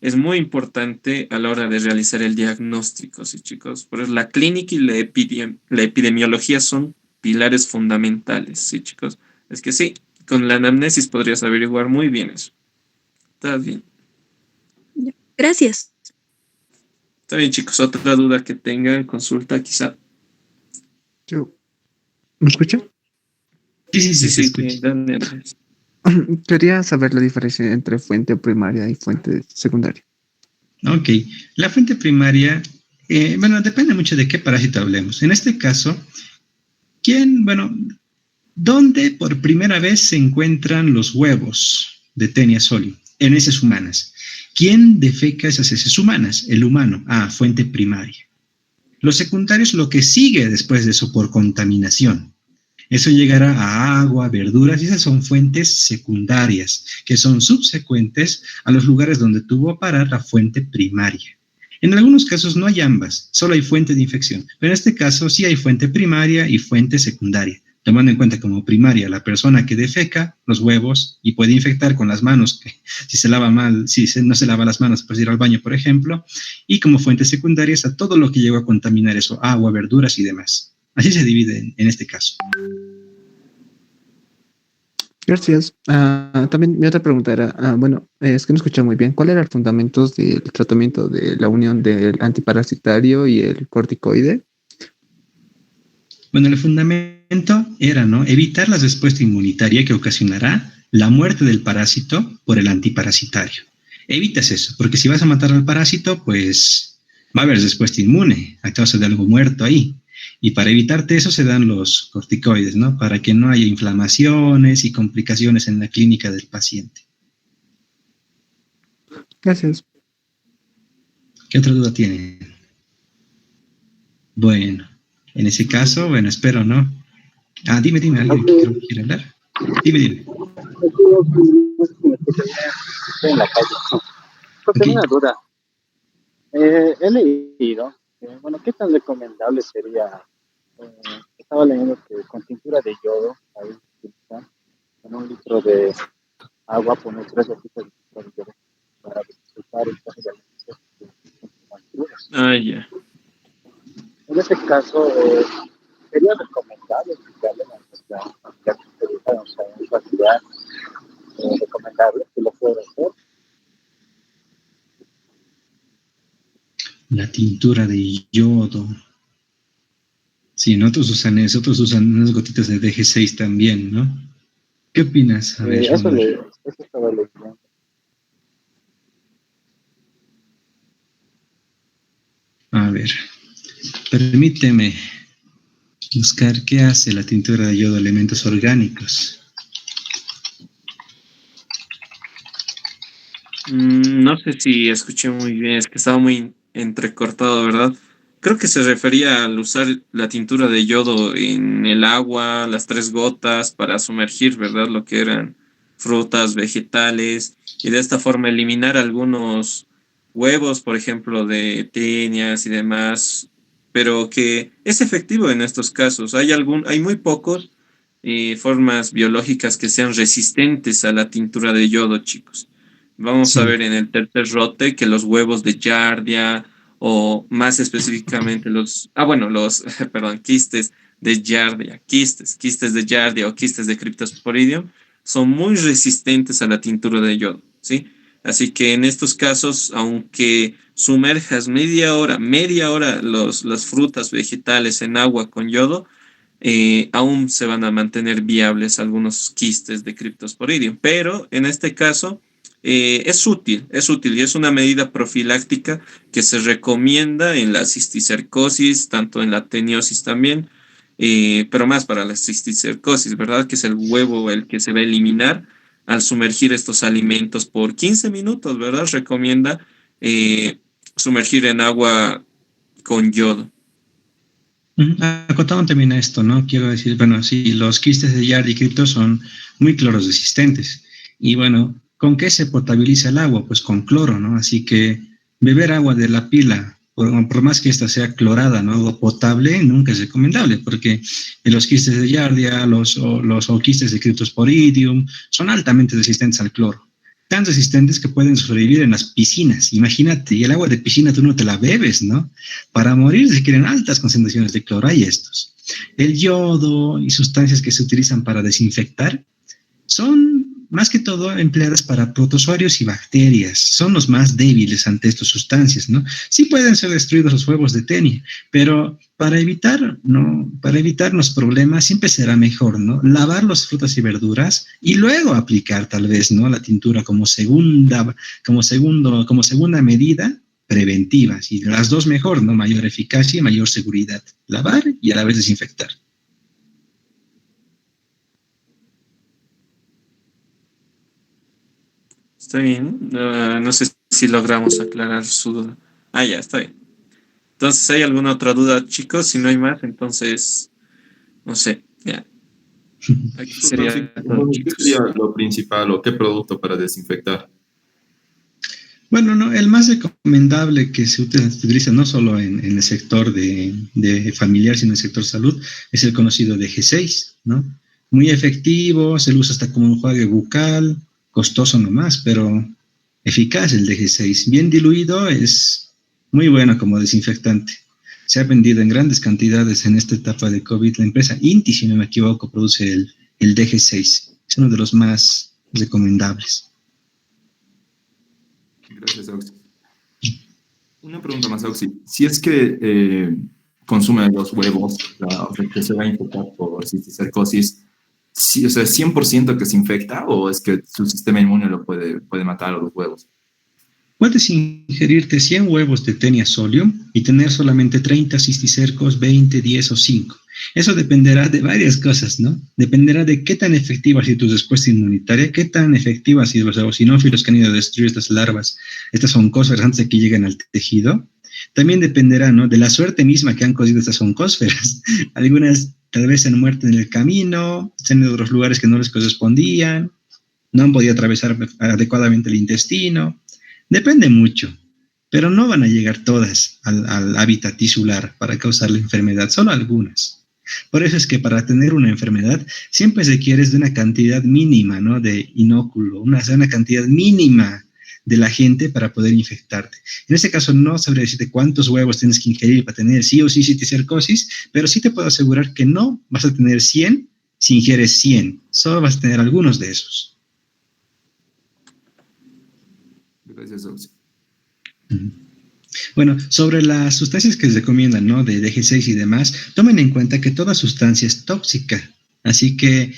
es muy importante a la hora de realizar el diagnóstico, sí, chicos. Por eso la clínica y la epidemiología son pilares fundamentales, sí, chicos. Es que sí, con la anamnesis podrías averiguar muy bien eso. Está bien. Gracias. Está bien, chicos. Otra duda que tengan, consulta quizá. ¿Me escuchan? Sí, Dani Andrés. Quería saber la diferencia entre fuente primaria y fuente secundaria. Ok, la fuente primaria, bueno, depende mucho de qué parásito hablemos. En este caso, ¿dónde por primera vez se encuentran los huevos de Taenia soli? En heces humanas. ¿Quién defeca esas heces humanas? El humano. Fuente primaria. Los secundarios, lo que sigue después de eso por contaminación. Eso llegará a agua, verduras, y esas son fuentes secundarias, que son subsecuentes a los lugares donde tuvo a parar la fuente primaria. En algunos casos no hay ambas, solo hay fuente de infección, pero en este caso sí hay fuente primaria y fuente secundaria, tomando en cuenta como primaria la persona que defeca los huevos y puede infectar con las manos, si se lava mal, no se lava las manos para ir al baño, por ejemplo, y como fuente secundaria a todo lo que llegó a contaminar eso, agua, verduras y demás. Así se divide en este caso. Gracias. También mi otra pregunta era, es que no escuché muy bien. ¿Cuál era el fundamento del tratamiento de la unión del antiparasitario y el corticoide? Bueno, el fundamento era, evitar la respuesta inmunitaria que ocasionará la muerte del parásito por el antiparasitario. Evitas eso, porque si vas a matar al parásito, pues va a haber respuesta inmune a causa de algo muerto ahí. Y para evitarte eso se dan los corticoides, para que no haya inflamaciones y complicaciones en la clínica del paciente. Gracias. ¿Qué otra duda tienen? Bueno, en ese caso, espero, ¿no? Dime, ¿alguien quiere hablar? Dime. En la calle. Tengo una duda. He leído, ¿qué tan recomendable sería? Estaba leyendo que con tintura de yodo, ahí, en 1 litro de agua, poner 3 gotitas de tintura de yodo para disfrutar el caso de alimentos Ya. En este caso, sería recomendable aplicarle en facilidad, recomendable que lo pueda hacer. La tintura de yodo. Sí, otros usan eso, otros usan unas gotitas de DG6 también, ¿no? ¿Qué opinas? A ver, eso estaba leyendo. A ver, permíteme buscar qué hace la tintura de yodo, elementos orgánicos. No sé si escuché muy bien, es que estaba muy entrecortado, ¿verdad? Creo que se refería al usar la tintura de yodo en el agua, las 3 gotas para sumergir, ¿verdad? Lo que eran frutas, vegetales, y de esta forma eliminar algunos huevos, por ejemplo, de tenias y demás, pero que es efectivo en estos casos. Hay muy pocos formas biológicas que sean resistentes a la tintura de yodo, chicos. Vamos a ver en el tercer rote que los huevos de Giardia, o más específicamente quistes de Giardia, quistes de Giardia o quistes de Cryptosporidium, son muy resistentes a la tintura de yodo, ¿sí? Así que en estos casos, aunque sumerjas media hora las frutas vegetales en agua con yodo, aún se van a mantener viables algunos quistes de Cryptosporidium. Pero en este caso es útil y es una medida profiláctica que se recomienda en la cisticercosis, tanto en la teniosis también, pero más para la cisticercosis, ¿verdad? Que es el huevo el que se va a eliminar al sumergir estos alimentos por 15 minutos, ¿verdad? Recomienda sumergir en agua con yodo. Acotando también a esto, ¿no? Quiero decir, bueno, sí, los quistes de Yardi y cripto son muy cloros resistentes. Y bueno, ¿con qué se potabiliza el agua? Pues con cloro, ¿no? Así que beber agua de la pila, por más que esta sea clorada, ¿no? O potable, nunca es recomendable, porque los quistes de Yardia, los quistes de Cryptosporidium, son altamente resistentes al cloro. Tan resistentes que pueden sobrevivir en las piscinas. Imagínate, y el agua de piscina tú no te la bebes, ¿no? Para morir se requieren altas concentraciones de cloro. Hay estos. El yodo y sustancias que se utilizan para desinfectar son más que todo empleadas para protozoarios y bacterias. Son los más débiles ante estas sustancias, ¿no? Sí pueden ser destruidos los huevos de tenia, pero para evitarnos problemas siempre será mejor, ¿no? Lavar las frutas y verduras y luego aplicar tal vez, ¿no? La tintura como segunda medida preventiva. Y las dos mejor, ¿no? Mayor eficacia y mayor seguridad. Lavar y a la vez desinfectar. Está bien. No sé si logramos aclarar su duda. Ya, está bien. Entonces, ¿hay alguna otra duda, chicos? Si no hay más, entonces, no sé, ya. Aquí sería, ¿Qué sería lo principal o qué producto para desinfectar? Bueno, no, el más recomendable que se utiliza no solo en el sector de familiar, sino en el sector salud, es el conocido DG6, ¿no? Muy efectivo, se lo usa hasta como un enjuague bucal, costoso nomás, pero eficaz el DG6. Bien diluido, es muy bueno como desinfectante. Se ha vendido en grandes cantidades en esta etapa de COVID. La empresa Inti, si no me equivoco, produce el DG6. Es uno de los más recomendables. Gracias, Auxi. Una pregunta más, Auxi. Si es que consume los huevos, o sea, que se va a infectar por cisticercosis, sí, o sea, ¿100% que se infecta o es que su sistema inmune lo puede matar a los huevos? Puedes ingerirte 100 huevos de Taenia solium y tener solamente 30 cisticercos, 20, 10 o 5. Eso dependerá de varias cosas, ¿no? Dependerá de qué tan efectiva ha sido tu respuesta inmunitaria, qué tan efectiva han sido los eosinófilos que han ido a destruir estas larvas, estas oncósferas antes de que lleguen al tejido. También dependerá, ¿no?, de la suerte misma que han cogido estas oncósferas. Algunas tal vez se han muerto en el camino, se han ido a otros lugares que no les correspondían, no han podido atravesar adecuadamente el intestino. Depende mucho, pero no van a llegar todas al hábitat tisular para causar la enfermedad, solo algunas. Por eso es que para tener una enfermedad siempre requieres de una cantidad mínima, ¿no?, de inóculo, una cantidad mínima de la gente para poder infectarte. En este caso no sabría decirte cuántos huevos tienes que ingerir para tener sí o sí cisticercosis, pero sí te puedo asegurar que no vas a tener 100 si ingieres 100, solo vas a tener algunos de esos. Gracias, Auxi. Bueno, sobre las sustancias que se recomiendan, ¿no?, de DG6 y demás, tomen en cuenta que toda sustancia es tóxica, así que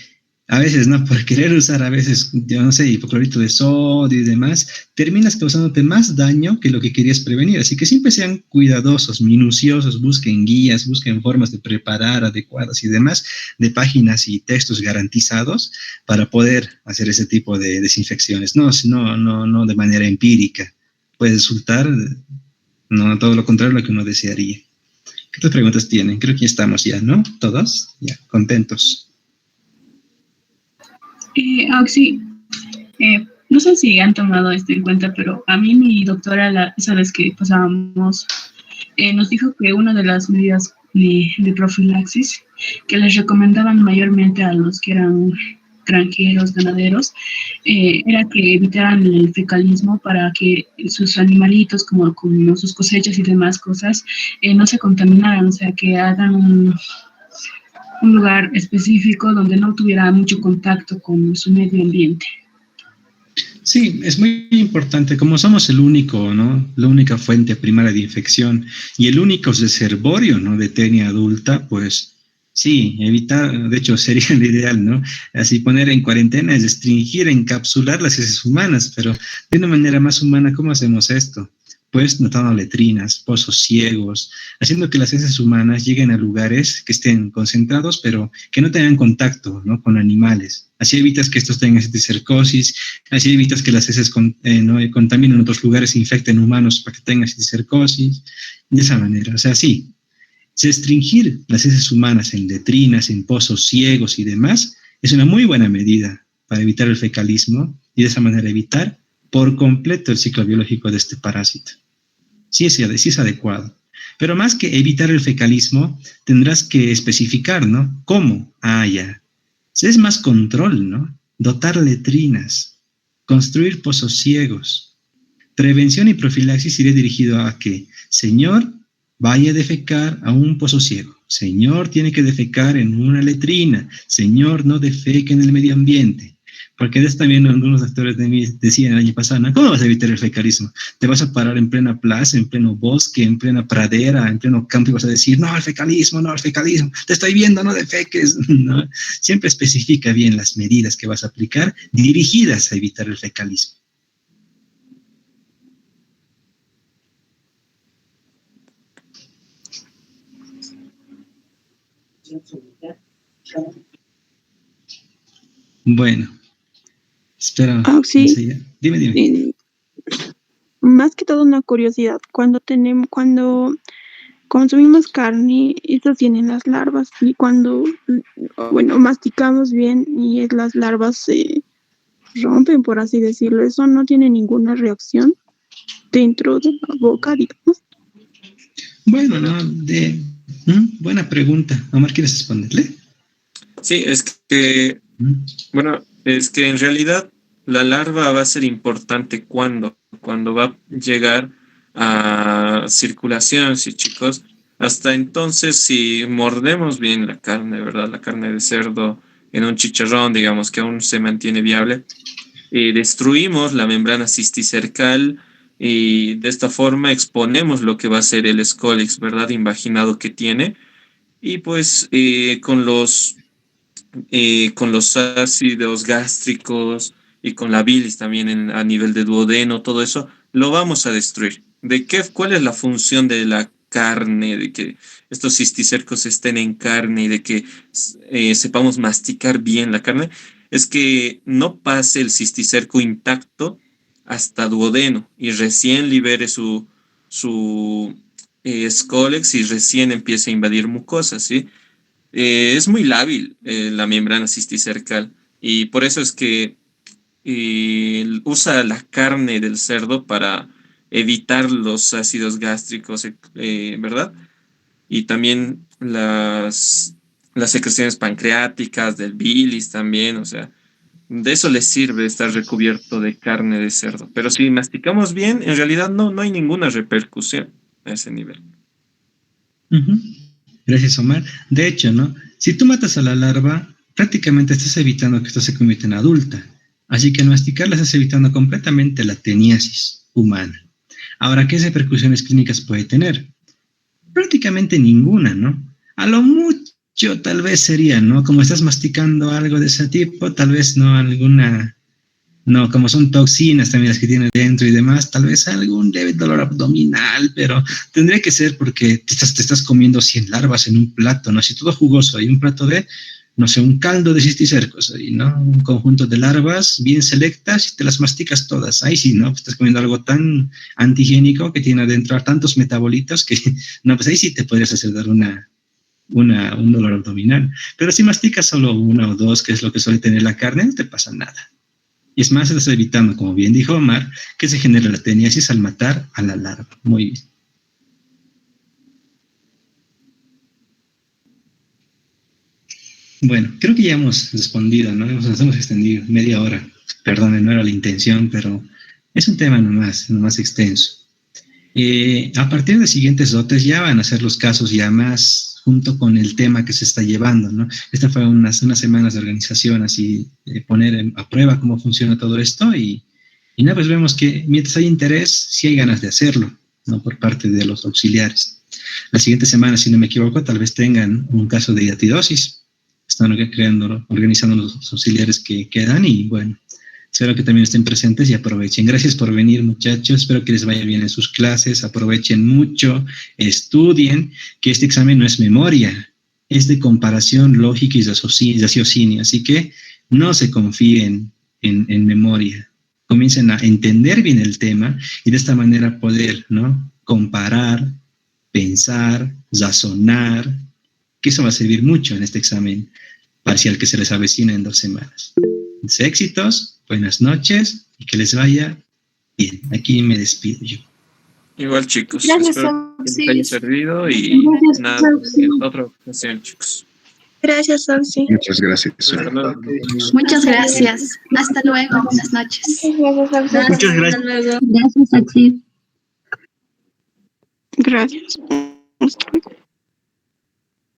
a veces, ¿no?, por querer usar a veces, yo no sé, hipoclorito de sodio y demás, terminas causándote más daño que lo que querías prevenir. Así que siempre sean cuidadosos, minuciosos, busquen guías, busquen formas de preparar adecuadas y demás, de páginas y textos garantizados para poder hacer ese tipo de desinfecciones. No de manera empírica. Puede resultar, no todo lo contrario a lo que uno desearía. ¿Qué otras preguntas tienen? Creo que ya estamos ya, ¿no? ¿Todos? Ya, contentos. Auxi, no sé si han tomado esto en cuenta, pero a mí mi doctora, esa vez que pasábamos, nos dijo que una de las medidas de profilaxis que les recomendaban mayormente a los que eran granjeros, ganaderos, era que evitaran el fecalismo para que sus animalitos, como sus cosechas y demás cosas, no se contaminaran, o sea, que hagan un lugar específico donde no tuviera mucho contacto con su medio ambiente. Sí, es muy importante. Como somos el único, ¿no?, la única fuente primaria de infección y el único reservorio, ¿no?, de Taenia adulta, pues sí, evitar, de hecho sería lo ideal, ¿no? Así poner en cuarentena es restringir, encapsular las heces humanas, pero de una manera más humana, ¿cómo hacemos esto? Pues notando letrinas, pozos ciegos, haciendo que las heces humanas lleguen a lugares que estén concentrados, pero que no tengan contacto, ¿no?, con animales. Así evitas que estos tengan cisticercosis, así evitas que las heces no contaminen otros lugares e infecten humanos para que tengan cisticercosis, de esa manera. O sea, sí, Restringir las heces humanas en letrinas, en pozos ciegos y demás es una muy buena medida para evitar el fecalismo y de esa manera evitar por completo el ciclo biológico de este parásito. Sí es adecuado. Pero más que evitar el fecalismo, tendrás que especificar, ¿no? ¿Cómo? Ya. Es más control, ¿no? Dotar letrinas, construir pozos ciegos. Prevención y profilaxis iría dirigido a que, señor, vaya a defecar a un pozo ciego. Señor, tiene que defecar en una letrina. Señor, no defeque en el medio ambiente. Porque de esto también algunos actores de mí decían el año pasado, ¿no? ¿Cómo vas a evitar el fecalismo? Te vas a parar en plena plaza, en pleno bosque, en plena pradera, en pleno campo y vas a decir, no, el fecalismo, te estoy viendo, no defeques. ¿No? Siempre especifica bien las medidas que vas a aplicar dirigidas a evitar el fecalismo. Bueno, espera. Sí. Dime. Más que todo una curiosidad, cuando consumimos carne, estas tienen las larvas, y cuando, masticamos bien y las larvas se rompen, por así decirlo, ¿eso no tiene ninguna reacción dentro de la boca, digamos? Bueno, buena pregunta. Omar, ¿quieres responderle? Sí, es que en realidad la larva va a ser importante cuando va a llegar a circulación, sí, chicos. Hasta entonces, si mordemos bien la carne, ¿verdad? La carne de cerdo en un chicharrón, digamos, que aún se mantiene viable, destruimos la membrana cisticercal y de esta forma exponemos lo que va a ser el escólix, ¿verdad? Invaginado que tiene. Y pues con los ácidos gástricos y con la bilis también a nivel de duodeno, todo eso, lo vamos a destruir. ¿Cuál es la función de la carne? De que estos cisticercos estén en carne y de que sepamos masticar bien la carne, es que no pase el cisticerco intacto hasta duodeno y recién libere su escólex y recién empiece a invadir mucosas, ¿sí? Es muy lábil la membrana cisticercal y por eso es que usa la carne del cerdo para evitar los ácidos gástricos, ¿verdad? Y también las secreciones pancreáticas, del bilis también, o sea, de eso les sirve estar recubierto de carne de cerdo. Pero si masticamos bien, en realidad no hay ninguna repercusión a ese nivel. Gracias, Omar. De hecho, ¿no? Si tú matas a la larva, prácticamente estás evitando que esto se convierta en adulta. Así que al masticarla estás evitando completamente la teniasis humana. Ahora, ¿qué repercusiones clínicas puede tener? Prácticamente ninguna, ¿no? A lo mucho tal vez sería, ¿no? Como estás masticando algo de ese tipo, tal vez no alguna, no, como son toxinas también las que tiene dentro y demás, tal vez algún leve dolor abdominal, pero tendría que ser porque te estás comiendo 100 larvas en un plato, ¿no? Así todo jugoso, hay un plato de, no sé, un caldo de cisticercos, ¿no? Un conjunto de larvas bien selectas y te las masticas todas. Ahí sí, ¿no? Pues estás comiendo algo tan antihigiénico que tiene adentro tantos metabolitos que, no, pues ahí sí te podrías hacer dar un dolor abdominal. Pero si masticas solo una o dos, que es lo que suele tener la carne, no te pasa nada. Y es más, estás evitando, como bien dijo Omar, que se genere la teniasis al matar a la larva. Muy bien. Bueno, creo que ya hemos respondido, ¿no? Nos hemos extendido media hora. Perdón, no era la intención, pero es un tema nomás extenso. A partir de siguientes dotes ya van a ser los casos ya más junto con el tema que se está llevando, ¿no? Esta fue unas semanas de organización, así, poner a prueba cómo funciona todo esto y nada, pues vemos que mientras hay interés, sí hay ganas de hacerlo, ¿no? Por parte de los auxiliares. La siguiente semana, si no me equivoco, tal vez tengan un caso de hiatidosis. Están organizando los auxiliares que quedan y bueno, espero que también estén presentes y aprovechen. Gracias por venir, muchachos. Espero que les vaya bien en sus clases. Aprovechen mucho, estudien, que este examen no es memoria, es de comparación lógica y de raciocinio. Así que no se confíen en memoria. Comiencen a entender bien el tema y de esta manera poder, ¿no? Comparar, pensar, razonar, que eso va a servir mucho en este examen parcial que se les avecina en 2 semanas. Éxitos, buenas noches y que les vaya bien. Aquí me despido yo. Igual, chicos. Gracias, Espero que les Oxy. haya servido y Gracias, nada, Oxy. en otra ocasión, chicos. Gracias, Oxy. Muchas gracias. Hasta luego. Muchas gracias. Hasta luego. Buenas noches. Muchas gracias. Gracias, Oxy. Gracias. Hasta luego.